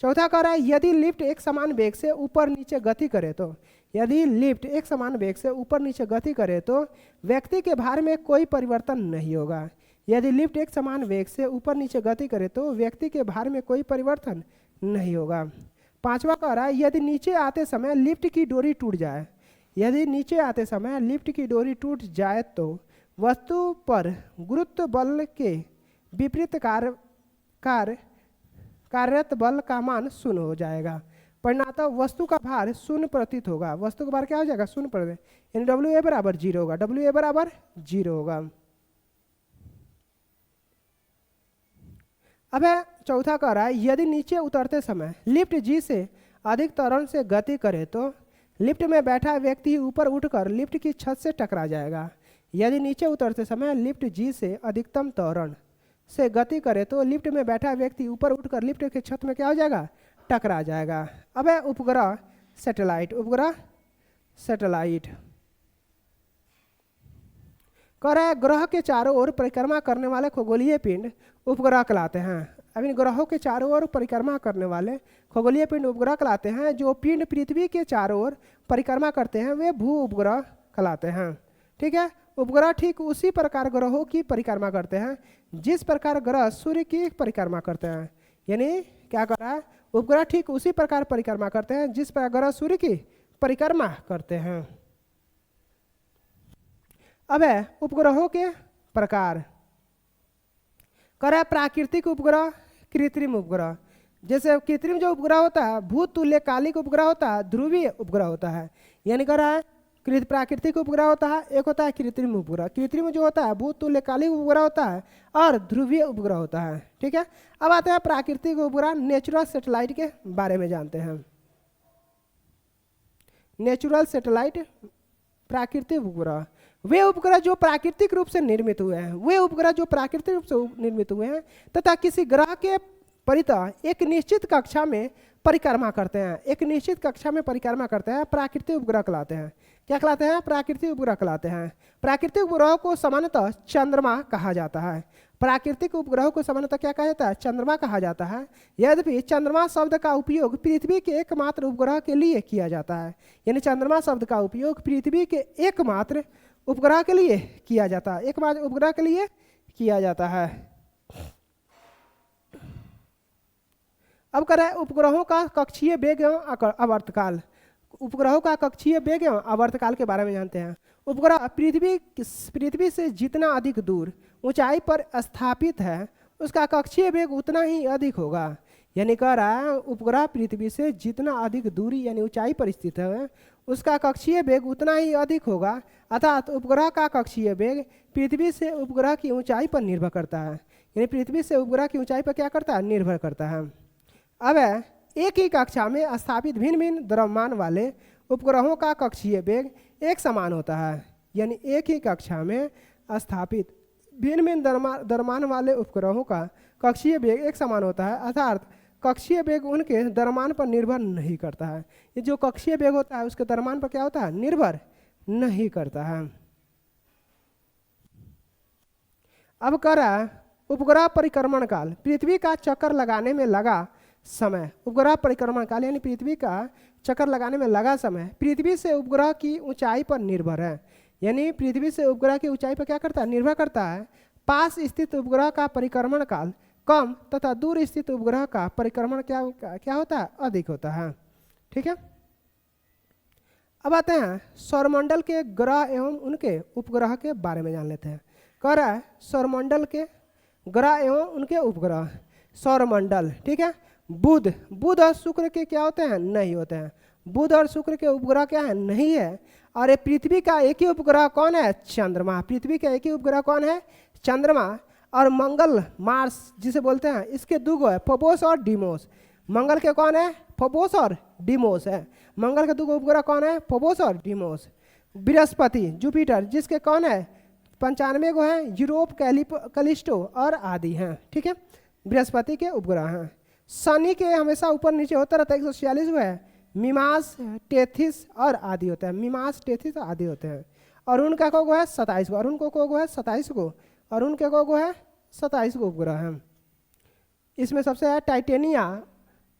चौथा कह रहा है यदि लिफ्ट एक समान वेग से ऊपर नीचे गति करे तो यदि लिफ्ट एक समान वेग से ऊपर नीचे गति करे तो व्यक्ति के भार में कोई परिवर्तन नहीं होगा। यदि लिफ्ट एक समान वेग से ऊपर नीचे गति करे तो व्यक्ति के भार में कोई परिवर्तन नहीं होगा। पांचवा कह रहा है यदि नीचे आते समय लिफ्ट की डोरी टूट जाए, यदि नीचे आते समय लिफ्ट की डोरी टूट जाए तो वस्तु पर गुरुत्व बल के विपरीत कार्यरत बल का मान शून्य हो जाएगा। परिणामतः वस्तु का भार शून्य प्रतीत होगा। वस्तु का भार क्या हो जाएगा, शून्य प्रतीत, यानी डब्ल्यू ए बराबर जीरो होगा, डब्ल्यू ए बराबर जीरो होगा। अब चौथा कह रहा है यदि नीचे उतरते समय लिफ्ट जी से अधिक त्वरण से गति करे तो लिफ्ट में बैठा व्यक्ति ऊपर उठकर लिफ्ट की छत से टकरा जाएगा। यदि नीचे उतरते समय लिफ्ट जी से अधिकतम त्वरण से गति करे तो लिफ्ट में बैठा व्यक्ति ऊपर उठकर लिफ्ट की छत में क्या हो जाएगा, टकरा जाएगा। अब उपग्रह सैटेलाइट, उपग्रह सैटेलाइट कह रहा है ग्रह के चारों ओर परिक्रमा करने वाले खगोलीय पिंड उपग्रह कहलाते हैं। अब इन ग्रहों के चारों ओर परिक्रमा करने वाले खगोलीय पिंड उपग्रह कहलाते हैं। जो पिंड पृथ्वी के चारों ओर परिक्रमा करते हैं वे भू उपग्रह कहलाते हैं। ठीक है। उपग्रह ठीक उसी प्रकार ग्रहों की परिक्रमा करते हैं जिस प्रकार ग्रह सूर्य की परिक्रमा करते हैं। यानी क्या कर रहा है, उपग्रह ठीक उसी प्रकार परिक्रमा करते हैं जिस प्रकार ग्रह सूर्य की परिक्रमा करते हैं। अब है उपग्रहों के प्रकार। कह रहा है प्राकृतिक उपग्रह, कृत्रिम उपग्रह। जैसे कृत्रिम जो उपग्रह होता है भूतुल्यकालिक उपग्रह होता है, ध्रुवीय उपग्रह होता है। यानी कह रहा है प्राकृतिक उपग्रह होता है, एक होता है कृत्रिम उपग्रह। कृत्रिम जो होता है भूतुल्यकालिक उपग्रह होता है और ध्रुवीय उपग्रह होता है। ठीक है। अब आते हैं प्राकृतिक उपग्रह, नेचुरल सैटेलाइट के बारे में जानते हैं। नेचुरल सैटेलाइट, प्राकृतिक उपग्रह, वे उपग्रह जो प्राकृतिक रूप से निर्मित हुए हैं, वे उपग्रह जो प्राकृतिक रूप से निर्मित हुए हैं तथा किसी ग्रह के परितः एक निश्चित कक्षा में परिक्रमा करते हैं, एक निश्चित कक्षा में परिक्रमा करते हैं, प्राकृतिक उपग्रह कहलाते हैं। क्या कहलाते हैं, प्राकृतिक उपग्रह कहलाते हैं। प्राकृतिक उपग्रह को सामान्यतः चंद्रमा कहा जाता है। प्राकृतिक उपग्रह को सामान्यतः क्या कहा जाता है, चंद्रमा कहा जाता है। यद्यपि चंद्रमा शब्द का उपयोग पृथ्वी के एकमात्र उपग्रह के लिए किया जाता है। यानी चंद्रमा शब्द का उपयोग पृथ्वी के एकमात्र उपग्रह के लिए किया जाता है, एकमात्र उपग्रह के लिए किया जाता है। अब करें उपग्रहों का कक्षीय वेग एवं आवर्तकाल। उपग्रहों का कक्षीय वेग एवं आवर्तकाल के बारे में जानते हैं। उपग्रह पृथ्वी से जितना अधिक दूर ऊंचाई पर स्थापित है उसका कक्षीय वेग उतना ही अधिक होगा। यानी कह रहा है उपग्रह पृथ्वी से जितना अधिक दूरी यानी ऊंचाई पर स्थित है उसका कक्षीय वेग उतना ही अधिक होगा, अर्थात उपग्रह का कक्षीय वेग पृथ्वी से उपग्रह की ऊंचाई पर निर्भर करता है। यानी पृथ्वी से उपग्रह की ऊंचाई पर क्या करता है, निर्भर करता है। अब एक ही कक्षा में स्थापित भिन्न भिन्न द्रव्यमान वाले उपग्रहों का कक्षीय वेग एक समान होता है। यानी एक ही कक्षा में स्थापित भिन्न भिन्न द्रव्यमान वाले उपग्रहों का कक्षीय वेग एक समान होता है, अर्थात कक्षीय वेग उनके द्रव्यमान पर निर्भर नहीं करता है। ये जो कक्षीय वेग होता है उसके द्रव्यमान पर क्या होता है, निर्भर नहीं करता है। अब कह रहा है उपग्रह परिक्रमण काल, पृथ्वी का चक्कर लगाने में लगा समय। उपग्रह परिक्रमण काल यानी पृथ्वी का चक्कर लगाने में लगा समय पृथ्वी से उपग्रह की ऊंचाई पर निर्भर है। यानी पृथ्वी से उपग्रह की ऊंचाई पर क्या करता है, निर्भर करता है। पास स्थित उपग्रह का परिक्रमण काल कम तथा दूर स्थित उपग्रह का परिक्रमण क्या होता है, अधिक होता है। ठीक है। अब आते हैं सौरमंडल के ग्रह एवं उनके उपग्रह के बारे में जान लेते हैं। कह रहा है सौरमंडल के ग्रह एवं उनके उपग्रह। सौरमंडल, ठीक है। बुध और शुक्र के क्या होते हैं, नहीं होते हैं। बुध और शुक्र के उपग्रह क्या है, नहीं है। और ये पृथ्वी का एक ही उपग्रह कौन है, चंद्रमा। पृथ्वी का एक ही उपग्रह कौन है, चंद्रमा। और मंगल, मार्स जिसे बोलते हैं, इसके दो गो है, फोबोस और डीमोस। मंगल के कौन है, फोबोस और डीमोस है। मंगल के दो गो उपग्रह कौन है, फोबोस और डीमोस। बृहस्पति, जुपिटर, जिसके कौन है 95 गो हैं, यूरोप, कैलिस्टो और आदि हैं। ठीक है, बृहस्पति के उपग्रह हैं। शनि के हमेशा ऊपर नीचे होता रहता है, 146 गो है। मिमास, टेथिस और आदि होते हैं। मिमास, टेथिस आदि होते हैं। और उनका को है 27 गो, और उनको को है 27 गो, और उनके को है 27 गो उपग्रह हैं। इसमें सबसे है टाइटेनिया,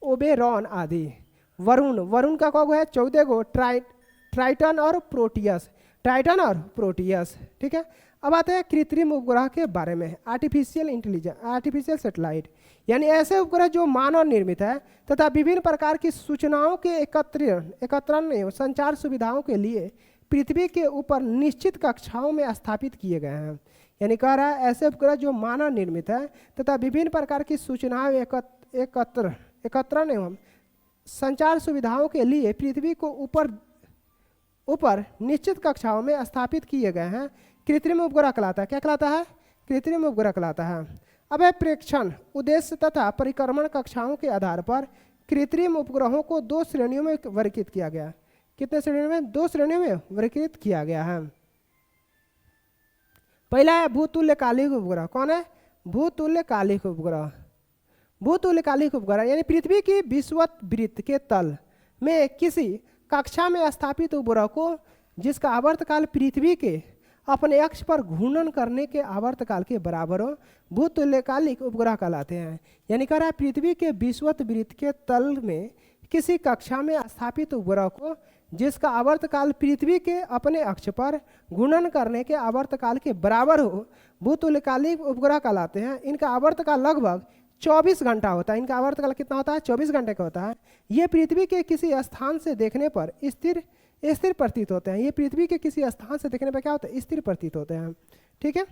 ओबेरॉन आदि। वरुण का को है 14 गो, ट्राइटन और प्रोटियस। ट्राइटन और प्रोटियस, ठीक है। अब आते हैं कृत्रिम उपग्रह के बारे में। आर्टिफिशियल इंटेलिजेंस, आर्टिफिशियल सैटेलाइट, यानी ऐसे उपग्रह जो मानव निर्मित है तथा विभिन्न प्रकार की सूचनाओं के एकत्रण एवं संचार सुविधाओं के लिए पृथ्वी के ऊपर निश्चित कक्षाओं में स्थापित किए गए हैं। यानी कह रहा है ऐसे उपग्रह जो मानव निर्मित है तथा विभिन्न प्रकार की सूचनाओं एकत्रण एवं संचार सुविधाओं के लिए पृथ्वी को ऊपर निश्चित कक्षाओं में स्थापित किए गए हैं, कृत्रिम उपग्रह कहलाता है। क्या कहलाता है, कृत्रिम उपग्रह कहलाता है। अब है प्रेक्षण, उद्देश्य तथा परिक्रमण कक्षाओं के आधार पर कृत्रिम उपग्रहों को 2 श्रेणियों में वर्गीकृत किया गया। कितने श्रेणियों में, 2 श्रेणियों में वर्गीकृत किया गया है। पहला है भूतुल्यकालिक उपग्रह। कौन है, भूतुल्यकालिक उपग्रह। भूतुल्यकालिक उपग्रह यानी पृथ्वी की विषुवत वृत्त के तल में किसी कक्षा में स्थापित उपग्रह को जिसका आवर्तकाल पृथ्वी के अपने अक्ष पर घूर्णन करने के आवर्तकाल के बराबर हो, भूतुल्यकालिक उपग्रह कहलाते हैं। यानी कह रहा है पृथ्वी के विषुवत वृत्त के तल में किसी कक्षा में स्थापित उपग्रह को जिसका आवर्तकाल पृथ्वी के अपने अक्ष पर घूर्णन करने के आवर्तकाल के बराबर हो, भूतुल्यकालिक उपग्रह कहलाते हैं। इनका आवर्तकाल लगभग 24 घंटा होता है। इनका आवर्तकाल कितना होता है, 24 घंटे का होता है। ये पृथ्वी के किसी स्थान से देखने पर स्थिर प्रतीत होते हैं। ये पृथ्वी के किसी स्थान से देखने पर क्या होता है, स्थिर प्रतीत होते हैं। ठीक है।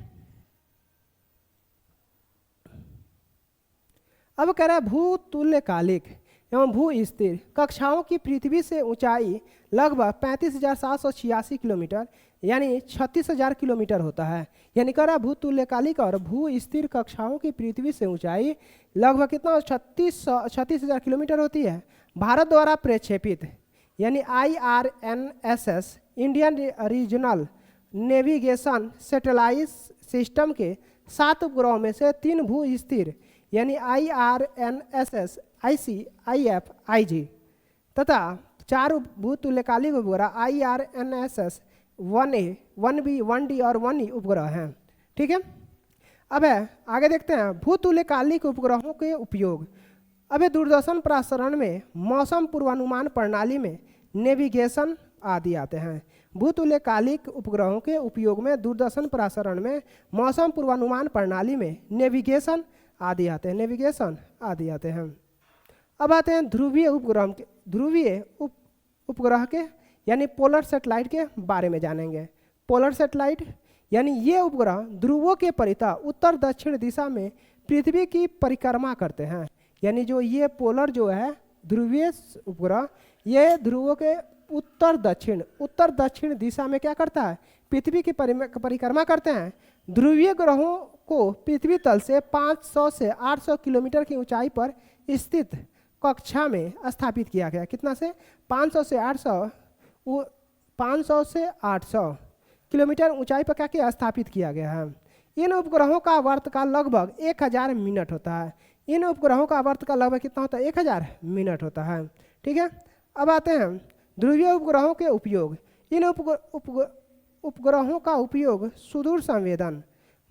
अब कह रहा है भूतुल्यकालिक एवं भू स्थिर कक्षाओं की पृथ्वी से ऊंचाई लगभग 35,786 किलोमीटर यानी 36,000 किलोमीटर होता है। यानी कह रहा है भूतुल्यकालिक और भू स्थिर कक्षाओं की पृथ्वी से ऊंचाई लगभग कितना 36,000 किलोमीटर होती है। भारत द्वारा प्रक्षेपित यानी IRNSS Indian regional navigation satellite system के 7 उपग्रहों में से 3 भू स्थिर यानी IRNSS, IC, IG तथा 4 भूतुल्यकालिक उपग्रह IRNSS 1A, 1B, 1D और 1E उपग्रह हैं। ठीक है। अब आगे देखते हैं भूतुल्यकालिक उपग्रहों के उपयोग। अब दूरदर्शन प्रसारण में, मौसम पूर्वानुमान प्रणाली में, नेविगेशन आदि आते हैं। भूतुल्यकालिक उपग्रहों के उपयोग में दूरदर्शन प्रसारण में, मौसम पूर्वानुमान प्रणाली में, नेविगेशन आदि आते हैं। नेविगेशन आदि आते हैं। अब आते हैं ध्रुवीय उपग्रह के यानी पोलर सैटेलाइट के बारे में जानेंगे। पोलर सैटेलाइट यानी ये उपग्रह ध्रुवों के परितः उत्तर दक्षिण दिशा में पृथ्वी की परिक्रमा करते हैं। यानी जो ये पोलर जो है ध्रुवीय उपग्रह, ये ध्रुवों के उत्तर दक्षिण दिशा में क्या करता है, पृथ्वी की परिक्रमा करते हैं। ध्रुवीय ग्रहों को पृथ्वी तल से 500 से 800 किलोमीटर की ऊंचाई पर स्थित कक्षा में स्थापित किया गया। कितना से 500 से 800 किलोमीटर ऊंचाई पर क्या किया, स्थापित किया गया है। इन उपग्रहों का वर्तकाल लगभग 1000 मिनट होता है। इन उपग्रहों का वर्तकाल लगभग कितना होता है, 1000 मिनट होता है। ठीक है, अब आते हैं ध्रुवीय उपग्रहों के उपयोग। इन उपग्रहों का उपयोग सुदूर संवेदन,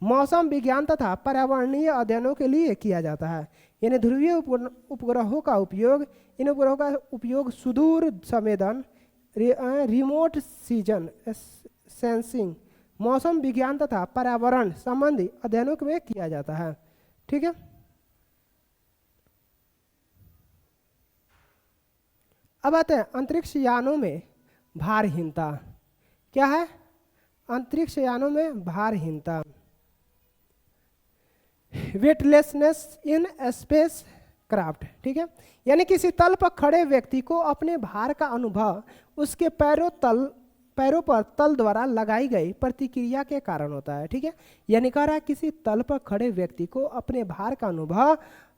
मौसम विज्ञान तथा पर्यावरणीय अध्ययनों के लिए किया जाता है। यानी ध्रुवीय उपग्रहों का उपयोग सुदूर संवेदन, रिमोट सेंसिंग, मौसम विज्ञान तथा पर्यावरण संबंधी अध्ययनों में किया जाता है। ठीक है, अब आते हैं अंतरिक्ष यानों में भारहीनता। क्या है, अंतरिक्ष यानों में भारहीनता, वेटलेसनेस इन स्पेस क्राफ्ट। ठीक है, यानी किसी तल पर खड़े व्यक्ति को अपने भार का अनुभव उसके पैरों पर तल द्वारा लगाई गई प्रतिक्रिया के कारण होता है। ठीक है, यानी कह रहा है किसी तल पर खड़े व्यक्ति को अपने भार का अनुभव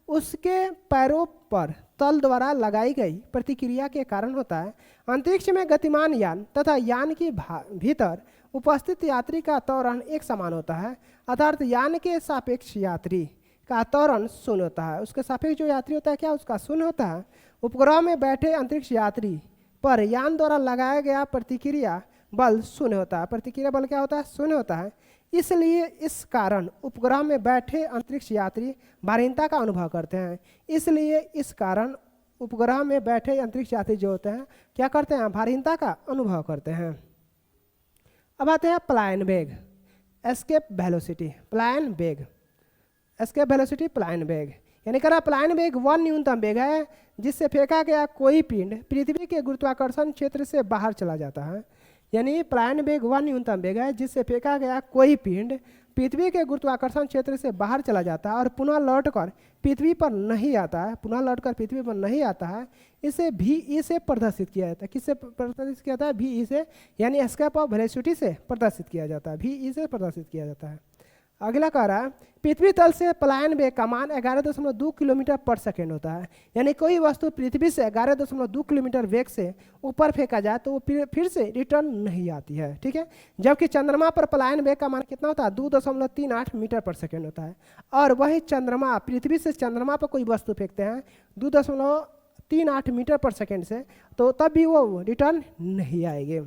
उसके पैरों पर तल द्वारा लगाई गई प्रतिक्रिया के कारण होता है। अंतरिक्ष में गतिमान यान तथा यान के भीतर उपस्थित यात्री का त्वरण एक समान होता है, अर्थात यान के सापेक्ष यात्री का त्वरण शून्य होता है। उसके सापेक्ष जो यात्री होता है क्या, उसका शून्य होता है। उपग्रह में बैठे अंतरिक्ष यात्री पर यान द्वारा लगाया गया प्रतिक्रिया बल शून्य होता है। प्रतिक्रिया बल क्या होता है, शून्य होता है। इसलिए इस कारण उपग्रह में बैठे अंतरिक्ष यात्री भारहीनता का अनुभव करते हैं। इसलिए इस कारण उपग्रह में बैठे अंतरिक्ष यात्री जो होते हैं क्या करते हैं, भारहीनता का अनुभव करते हैं। अब आते हैं पलायन वेग, एस्केप वेलोसिटी। पलायन वेग, एस्केप वेलोसिटी, पलायन वेग यानी कह रहा पलायन वेग वह न्यूनतम वेग है जिससे फेंका गया कोई पिंड पृथ्वी के गुरुत्वाकर्षण क्षेत्र से बाहर चला जाता है। यानी पलायन वेग वह न्यूनतम वेग है जिससे फेंका गया कोई पिंड पृथ्वी के गुरुत्वाकर्षण क्षेत्र से बाहर चला जाता है और पुनः लौटकर पृथ्वी पर नहीं आता है, पुनः लौटकर पृथ्वी पर नहीं आता है। इसे VE से प्रदर्शित किया जाता है। किससे प्रदर्शित किया जाता है, VE से, यानी एस्केप ऑफ वेलोसिटी से प्रदर्शित किया जाता है, VE से प्रदर्शित किया जाता है। अगला कह रहा है पृथ्वी तल से पलायन वेग का मान 11.2 किलोमीटर पर सेकेंड होता है। यानी कोई वस्तु पृथ्वी से 11.2 किलोमीटर वेग से ऊपर फेंका जाए तो वो फिर से रिटर्न नहीं आती है। ठीक है, जबकि चंद्रमा पर पलायन वेग का मान कितना होता है, 2.38 मीटर पर सेकेंड होता है। और वही चंद्रमा, पृथ्वी से चंद्रमा पर कोई वस्तु फेंकते हैं 2.38 मीटर पर सेकेंड से, तो तब भी वो रिटर्न नहीं आएंगे,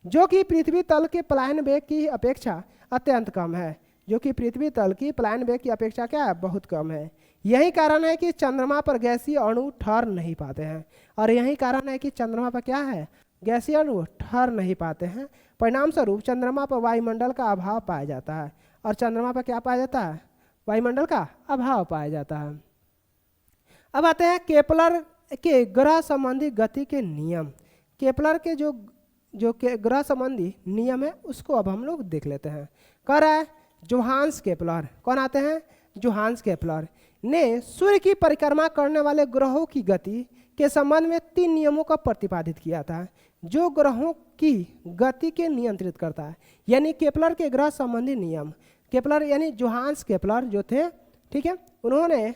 जो कि पृथ्वी तल के पलायन वेग की अपेक्षा अत्यंत कम है। जो कि पृथ्वी तल की पलायन वेग की अपेक्षा क्या है, बहुत कम है। यही कारण है कि चंद्रमा पर गैसीय अणु ठहर नहीं पाते हैं, और यही कारण है कि चंद्रमा पर क्या है, गैसीय अणु ठहर नहीं पाते हैं। परिणाम स्वरूप चंद्रमा पर वायुमंडल का अभाव पाया जाता है, और चंद्रमा पर क्या पाया जाता है, वायुमंडल का अभाव पाया जाता है। अब आते हैं केपलर के ग्रह संबंधी गति के नियम। केपलर के जो ग्रह संबंधी नियम है उसको अब हम लोग देख लेते हैं। कह रहा है जोहान्स केपलर, कौन आते हैं, जोहान्स केपलर ने सूर्य की परिक्रमा करने वाले ग्रहों की गति के संबंध में 3 नियमों का प्रतिपादित किया था, जो ग्रहों की गति के नियंत्रित करता है। यानी केपलर के ग्रह संबंधी नियम, केपलर यानी जोहान्स केपलर जो थे, ठीक है, उन्होंने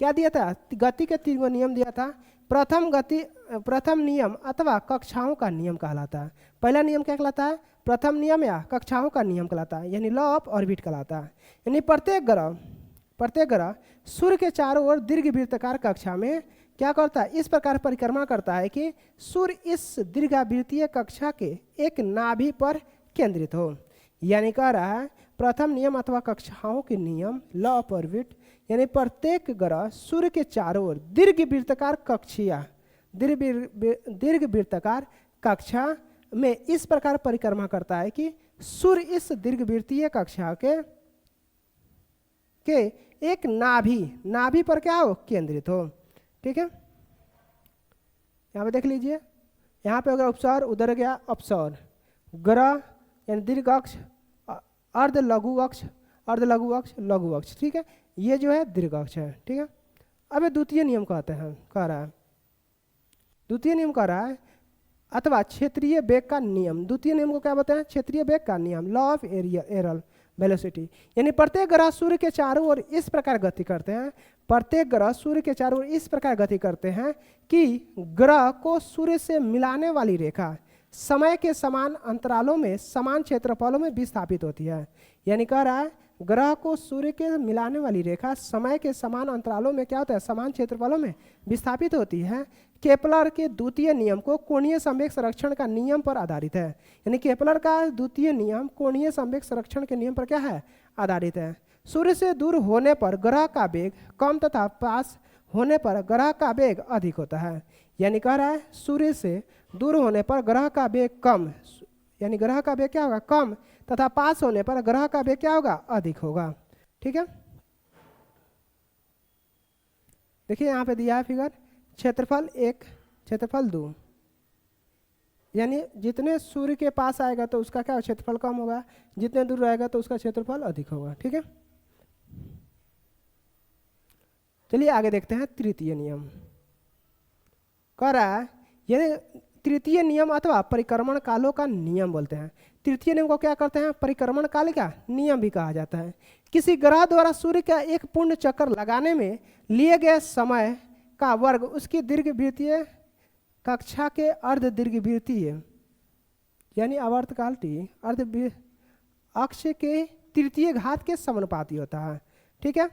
क्या दिया था, गति के 3 नियम दिया था। प्रथम नियम अथवा कक्षाओं का नियम कहलाता है। पहला नियम क्या कहलाता है, प्रथम नियम या कक्षाओं का नियम कहलाता है, यानी लॉ ऑफ ऑर्बिट कहलाता है। यानी प्रत्येक ग्रह सूर्य के चारों ओर दीर्घवृत्ताकार कक्षा में क्या करता है, इस प्रकार परिक्रमा करता है कि सूर्य इस दीर्घवृत्तीय कक्षा के एक नाभि पर केंद्रित हो। यानी कह रहा है प्रथम नियम अथवा कक्षाओं के नियम, लॉ ऑफ ऑर्बिट, यानी प्रत्येक ग्रह सूर्य के चारों ओर दीर्घवृत्ताकार कक्षा में इस प्रकार परिक्रमा करता है कि सूर्य इस दीर्घवृत्तीय कक्षा के एक नाभि पर क्या हो, केंद्रित हो। ठीक है, यहाँ पे देख लीजिए, यहाँ पे अगर उपसर्ग उधर गया अपसर्ग, ग्रह यानी दीर्घ अक्ष, अर्ध लघु अक्ष, अर्ध लघु अक्ष, लघु अक्ष, ठीक है, ये जो है दीर्घ अक्ष है, ठीक है। अब ये द्वितीय नियम कहते हैं, कह रहा है, द्वितीय नियम कह रहा है अथवा क्षेत्रीय वेग का नियम। द्वितीय नियम को क्या बताते हैं? क्षेत्रीय वेग का नियम, लॉ ऑफ एरियल वेलोसिटी। यानी प्रत्येक ग्रह सूर्य के चारों ओर इस प्रकार गति करते हैं, प्रत्येक ग्रह सूर्य के चारों ओर इस प्रकार गति करते हैं कि ग्रह को सूर्य से मिलाने वाली रेखा समय के समान अंतरालों में समान क्षेत्रफलों में विस्थापित होती है। यानी कह रहा है ग्रह को सूर्य के मिलाने वाली रेखा समय के समान अंतरालों में क्या होता है? समान क्षेत्रफलों में विस्थापित होती है। केपलर के द्वितीय नियम को कोणीय संवेग संरक्षण का नियम पर आधारित है। यानी केपलर का द्वितीय नियम कोणीय संवेग संरक्षण के नियम पर क्या है? आधारित है। सूर्य से दूर होने पर ग्रह का वेग कम तथा पास होने पर ग्रह का वेग अधिक होता है। यानी कह रहा है सूर्य से दूर होने पर ग्रह का वेग कम, यानी ग्रह का वेग क्या होगा? कम, तथा पास होने पर ग्रह का वेग क्या होगा? अधिक होगा। ठीक है, देखिए यहाँ पे दिया है फिगर, क्षेत्रफल 1, क्षेत्रफल 2, यानी जितने सूर्य के पास आएगा तो उसका क्या क्षेत्रफल कम होगा, जितने दूर रहेगा तो उसका क्षेत्रफल अधिक होगा। ठीक है, चलिए आगे देखते हैं तृतीय नियम। कह रहा है यानी तृतीय नियम अथवा परिक्रमण कालों का नियम बोलते हैं। तृतीय नियम को क्या करते हैं? परिक्रमण काल का नियम भी कहा जाता है। किसी ग्रह द्वारा सूर्य का एक पूर्ण चक्कर लगाने में लिए गए समय का वर्ग उसकी दीर्घवृत्तीय कक्षा के अर्ध दीर्घवृत्तीय यानी आवर्तकाल टी अर्ध अक्ष के तृतीय घात के समानुपाती होता है। ठीक है,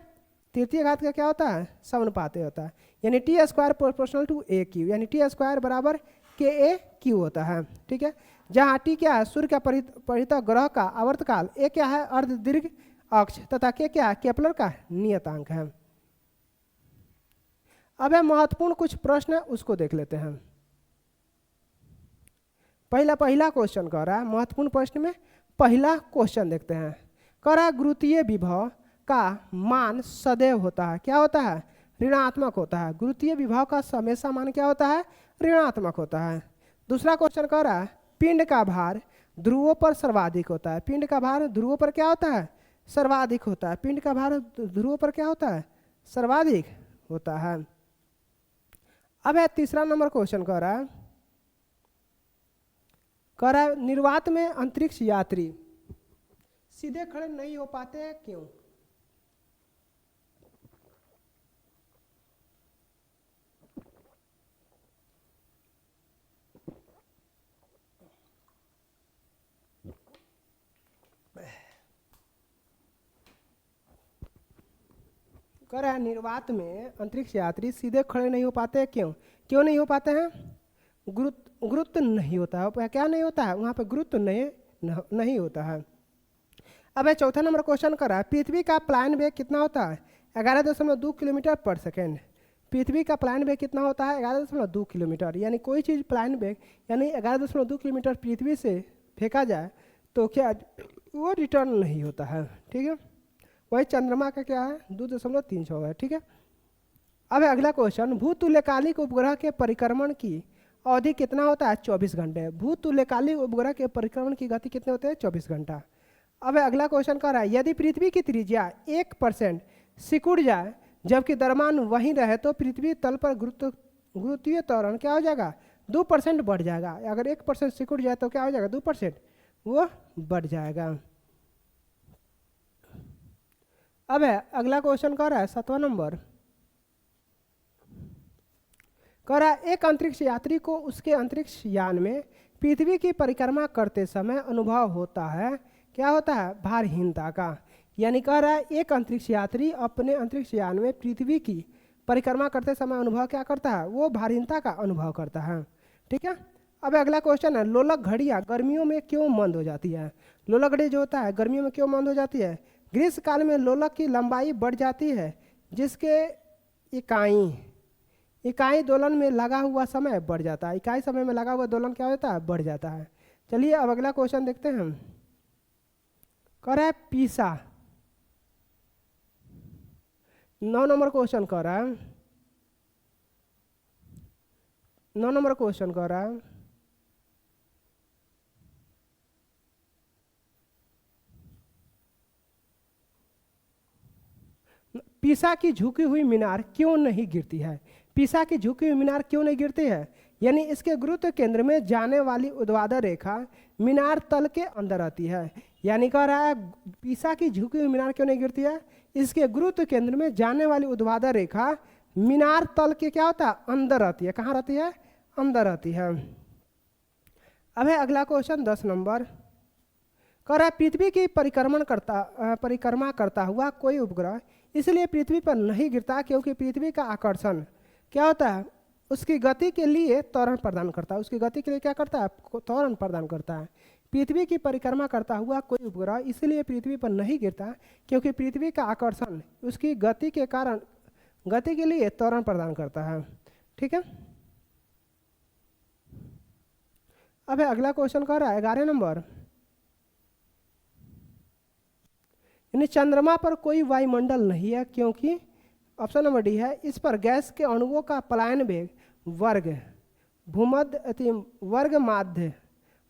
तृतीय घात का क्या होता है? समानुपाती होता है। यानी T square proportional to A cube, यानी टी स्क्वायर बराबर के ए क्यू होता है। ठीक है, जहाँ टी क्या है? सूर्य का परित ग्रह का आवर्तकाल, ए क्या है? अर्ध दीर्घ अक्ष, तथा के क्या है? केपलर का नियतांक है। अब है महत्वपूर्ण कुछ प्रश्न है, उसको देख लेते हैं। पहला क्वेश्चन कह रहा है, महत्वपूर्ण प्रश्न में पहला क्वेश्चन देखते हैं। कह रहा है गुरुत्वीय विभव का मान सदैव होता है, क्या होता है? ऋणात्मक होता है। गुरुत्वीय विभव का हमेशा मान क्या होता है? ऋणात्मक होता है। दूसरा क्वेश्चन कह रहा है पिंड का भार ध्रुवों पर सर्वाधिक होता है। पिंड का भार ध्रुवों पर क्या होता है? सर्वाधिक होता है। पिंड का भार ध्रुवों पर क्या होता है? सर्वाधिक होता है। अब है तीसरा नंबर क्वेश्चन कह रहा है निर्वात में अंतरिक्ष यात्री सीधे खड़े नहीं हो पाते हैं, क्यों? कह रहा है निर्वात में अंतरिक्ष यात्री सीधे खड़े नहीं हो पाते, क्यों? क्यों नहीं हो पाते हैं? गुरुत्व नहीं होता है। क्या नहीं होता है? वहाँ पे गुरुत्व नहीं होता है। अब है चौथा नंबर क्वेश्चन कर रहा है पृथ्वी का प्लान वेग कितना होता है? 11.2 किलोमीटर पर सेकेंड। पृथ्वी का प्लान वेग कितना होता है? 11.2 किलोमीटर। यानी कोई चीज़ प्लान वेग यानी 11.2 किलोमीटर पृथ्वी से फेंका जाए तो क्या वो रिटर्न नहीं होता है। ठीक है, वही चंद्रमा का क्या है? 2.36 है। ठीक है, अब है अगला क्वेश्चन भूतुल्यकालिक उपग्रह के परिक्रमण की अवधि कितना होता है? 24 घंटे। भूतुल्यकालिक उपग्रह के परिक्रमण की गति कितने होते हैं? 24 घंटा। अब है अगला क्वेश्चन कह रहा है यदि पृथ्वी की त्रिज्या 1% सिकुड़ जाए जबकि द्रव्यमान वहीं रहे तो पृथ्वी तल पर गुरुत्वीय त्वरण क्या हो जाएगा? 2% बढ़ जाएगा। अगर 1% सिकुड़ जाए तो क्या हो जाएगा? 2% वो बढ़ जाएगा। अब है अगला क्वेश्चन कह रहा है 7वां नंबर कह रहा है एक अंतरिक्ष यात्री को उसके अंतरिक्ष यान में पृथ्वी की परिक्रमा करते समय अनुभव होता है, क्या होता है? भारहीनता का। यानी कह रहा है एक अंतरिक्ष यात्री अपने अंतरिक्ष यान में पृथ्वी की परिक्रमा करते समय अनुभव क्या करता है? वो भारहीनता का अनुभव करता है। ठीक है, अब अगला क्वेश्चन है लोलक घड़ियाँ गर्मियों में क्यों मंद हो जाती है? लोलक घड़ी जो होता है गर्मियों में क्यों मंद हो जाती है? ग्रीष्म काल में लोलक की लंबाई बढ़ जाती है जिसके इकाई दोलन में लगा हुआ समय बढ़ जाता है। इकाई समय में लगा हुआ दोलन क्या होता है? बढ़ जाता है। चलिए अब अगला क्वेश्चन देखते हैं हम। कह रहा है पीसा 9 नंबर क्वेश्चन कह रहा है 9 नंबर क्वेश्चन कह रहा है, पीसा की झुकी हुई मीनार क्यों नहीं गिरती है? पीसा की झुकी हुई मीनार क्यों नहीं गिरती है? यानी इसके गुरुत्व केंद्र में जाने वाली ऊर्ध्वाधर रेखा मीनार तल के अंदर आती है। यानी कह रहा है पीसा की झुकी हुई मीनार क्यों नहीं गिरती है? इसके गुरुत्व केंद्र में जाने वाली ऊर्ध्वाधर रेखा मीनार तल के क्या होता है? अंदर आती है। कहाँ रहती है? अंदर आती है। अब है अगला क्वेश्चन 10 नंबर, कह रहा है पृथ्वी की परिक्रमा करता हुआ कोई उपग्रह इसलिए पृथ्वी पर नहीं गिरता क्योंकि पृथ्वी का आकर्षण क्या होता है? उसकी गति के लिए त्वरण प्रदान करता है। उसकी गति के लिए क्या करता है? त्वरण प्रदान करता है। पृथ्वी की परिक्रमा करता हुआ कोई उपग्रह इसलिए पृथ्वी पर नहीं गिरता क्योंकि पृथ्वी का आकर्षण उसकी गति के कारण गति के लिए त्वरण प्रदान करता है। ठीक है। अब अगला क्वेश्चन कह रहा है 11 नंबर, यानी चंद्रमा पर कोई वायुमंडल नहीं है क्योंकि ऑप्शन नंबर डी है, इस पर गैस के अणुओं का पलायन वेग वर्ग भूमध्य वर्ग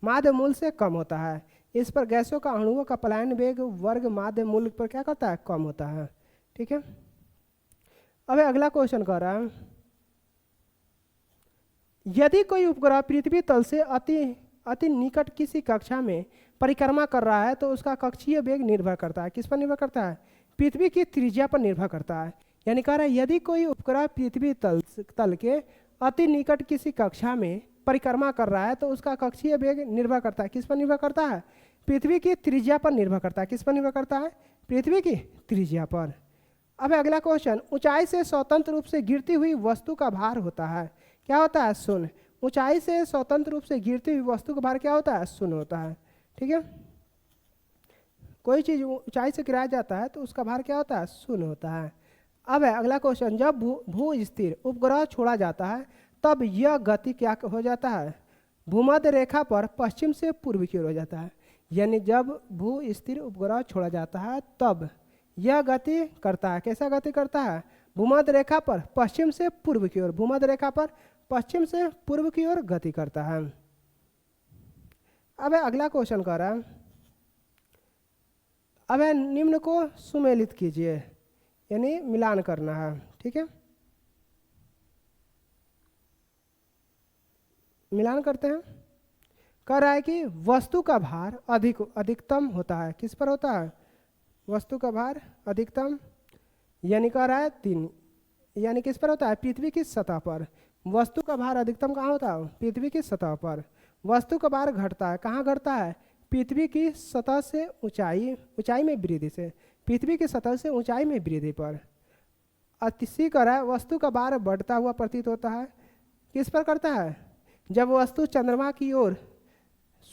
माध्य मूल से कम होता है। इस पर गैसों का अणुओं का पलायन वेग वर्ग माध्य मूल पर क्या करता है? कम होता है। ठीक है। अब अगला क्वेश्चन कह रहा है, यदि कोई उपग्रह पृथ्वी तल से अति निकट किसी कक्षा में परिक्रमा कर रहा है तो उसका कक्षीय वेग निर्भर करता है। किस पर निर्भर करता है? पृथ्वी की त्रिज्या पर निर्भर करता है। यानी कह रहा है यदि कोई उपग्रह पृथ्वी तल के अति निकट किसी कक्षा में परिक्रमा कर रहा है तो उसका कक्षीय वेग निर्भर करता है। किस पर निर्भर करता है? पृथ्वी की त्रिज्या पर निर्भर करता है। किस पर निर्भर करता है? पृथ्वी की त्रिज्या पर। अब अगला क्वेश्चन, ऊंचाई से स्वतंत्र रूप से गिरती हुई वस्तु का भार होता है क्या होता है? शून्य। ऊंचाई से स्वतंत्र रूप से गिरती हुई वस्तु का भार क्या होता है? शून्य होता है। ठीक है। कोई चीज ऊंचाई से गिराया जाता है तो उसका भार क्या होता है? शून्य होता है। अब है अगला क्वेश्चन, जब भू स्थिर उपग्रह छोड़ा जाता है तब यह गति क्या हो जाता है? भूमध्य रेखा पर पश्चिम से पूर्व की ओर हो जाता है। यानी जब भू स्थिर उपग्रह छोड़ा जाता है तब यह गति करता है। कैसा गति करता है? भूमध्य रेखा पर पश्चिम से पूर्व की ओर, भूमध्य रेखा पर पश्चिम से पूर्व की ओर गति करता है। अब अगला क्वेश्चन कर रहा है, अब निम्न को सुमेलित कीजिए, यानी मिलान करना है। ठीक है। मिलान करते हैं। कह रहा है कि वस्तु का भार अधिकतम होता है। किस पर होता है? वस्तु का भार अधिकतम, यानी कह रहा है 3, यानी किस पर होता है? पृथ्वी की सतह पर। वस्तु का भार अधिकतम कहाँ होता है? पृथ्वी की सतह पर। वस्तु का भार घटता है, कहाँ घटता है? पृथ्वी की सतह से ऊंचाई में वृद्धि से, पृथ्वी की सतह से ऊंचाई में वृद्धि पर। इसी तरह वस्तु का भार बढ़ता हुआ प्रतीत होता है। किस पर करता है? जब वस्तु चंद्रमा की ओर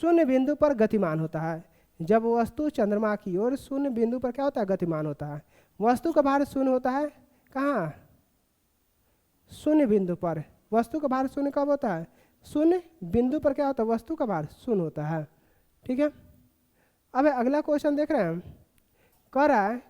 शून्य बिंदु पर गतिमान होता है। जब वस्तु चंद्रमा की ओर शून्य बिंदु पर क्या होता है? गतिमान होता है। वस्तु का भार शून्य होता है कहाँ? शून्य बिंदु पर। वस्तु का भार शून्य कब होता है? शून्य बिंदु पर क्या होता है? वस्तु का भार शून्य होता है। ठीक है। अब अगला क्वेश्चन देख रहे हैं, कह रहा है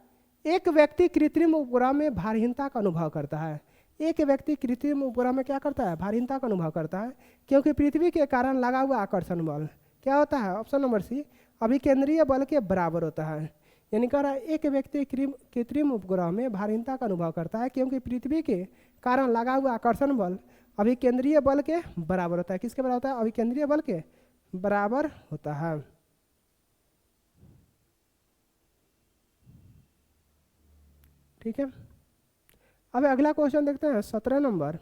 एक व्यक्ति कृत्रिम उपग्रह में भारहीनता का अनुभव करता है। एक व्यक्ति कृत्रिम उपग्रह में क्या करता है? भारहीनता का अनुभव करता है क्योंकि पृथ्वी के कारण लगा हुआ आकर्षण बल क्या होता है? ऑप्शन नंबर सी, अभिकेंद्रीय बल के बराबर होता है। यानी कह रहा है एक व्यक्ति कृत्रिम उपग्रह में भारहीनता का अनुभव करता है क्योंकि पृथ्वी के कारण लगा हुआ आकर्षण बल अभिकेंद्रीय बल के बराबर होता है। किसके बराबर होता है? अभिकेंद्रीय बल के बराबर होता है। ठीक है। अब अगला क्वेश्चन देखते हैं 17 नंबर,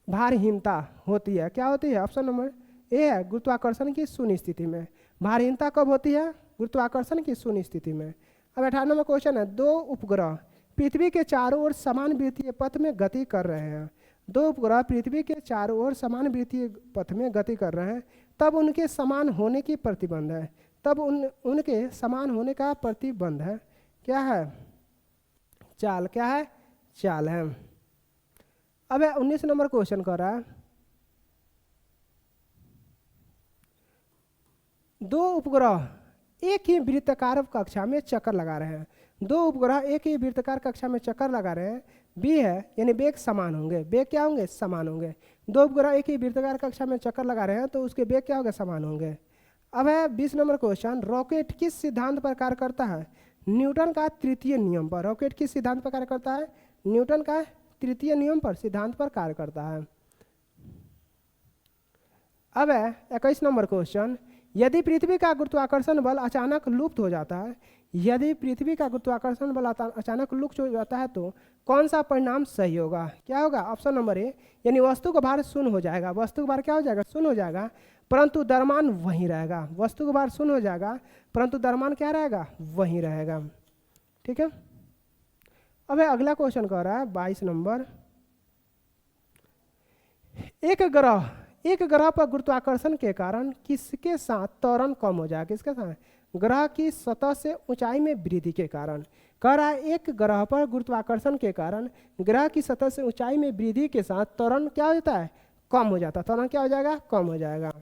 भारहीनता होती है क्या होती है? ऑप्शन नंबर ए है, गुरुत्वाकर्षण की शून्य स्थिति में। भारहीनता कब होती है? गुरुत्वाकर्षण की शून्य स्थिति में। अब 18 नंबर क्वेश्चन है, दो उपग्रह पृथ्वी के चारों ओर समान वृत्तीय पथ में गति कर रहे हैं। दो उपग्रह पृथ्वी के चारों ओर समान वृत्तीय पथ में गति कर रहे हैं, तब उनके समान होने की प्रतिबंध है। तब उनके समान होने का प्रतिबंध है क्या है? चाल। क्या है? चाल है। अब 19 नंबर क्वेश्चन कर रहा है, दो उपग्रह एक ही वृत्ताकार कक्षा में चक्कर लगा रहे हैं। दो उपग्रह एक ही वृत्ताकार कक्षा में चक्कर लगा रहे हैं। बी है यानी वेग समान होंगे। वेग क्या होंगे? समान होंगे। दो उपग्रह एक ही वृत्ताकार कक्षा में चक्कर लगा रहे हैं तो उसके वेग क्या होंगे? समान होंगे। अब है 20 नंबर क्वेश्चन, रॉकेट किस सिद्धांत पर कार्य करता है? न्यूटन का तृतीय नियम पर। रॉकेट किस सिद्धांत पर कार्य करता है? न्यूटन का तृतीय नियम पर, सिद्धांत पर कार्य करता है। अब है 21 नंबर क्वेश्चन, यदि पृथ्वी का गुरुत्वाकर्षण बल अचानक लुप्त हो जाता है, यदि पृथ्वी का गुरुत्वाकर्षण बल अचानक लुप्त हो जाता है तो कौन सा परिणाम सही होगा? क्या होगा? ऑप्शन नंबर ए, यानी वस्तु का भार शून्य हो जाएगा। वस्तु का भार क्या हो जाएगा? शून्य हो जाएगा, परंतु द्रव्यमान वहीं रहेगा। वस्तु का भार शून्य हो जाएगा परंतु द्रव्यमान क्या रहेगा? वहीं रहेगा। ठीक है। अब अगला क्वेश्चन कह रहा है 22 नंबर, एक ग्रह पर गुरुत्वाकर्षण के कारण किसके साथ त्वरण कम हो जाएगा? किसके साथ? ग्रह की सतह से ऊंचाई में वृद्धि के कारण। कह रहा है एक ग्रह पर गुरुत्वाकर्षण के कारण ग्रह की सतह से ऊंचाई में वृद्धि के साथ त्वरण क्या हो जाता है? कम हो जाता है। त्वरण क्या हो जाएगा? कम हो जाएगा।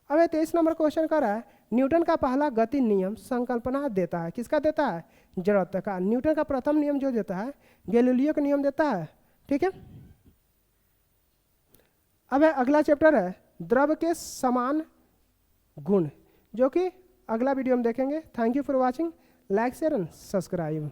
अब 23 नंबर क्वेश्चन कर रहा है, न्यूटन का पहला गति नियम संकल्पना देता है। किसका देता है? जड़त्व का। न्यूटन का प्रथम नियम जो देता है गैलीलियो का नियम देता है। ठीक है। अब अगला चैप्टर है द्रव के समान गुण, जो कि अगला वीडियो में देखेंगे। Thank you for watching, like share and subscribe.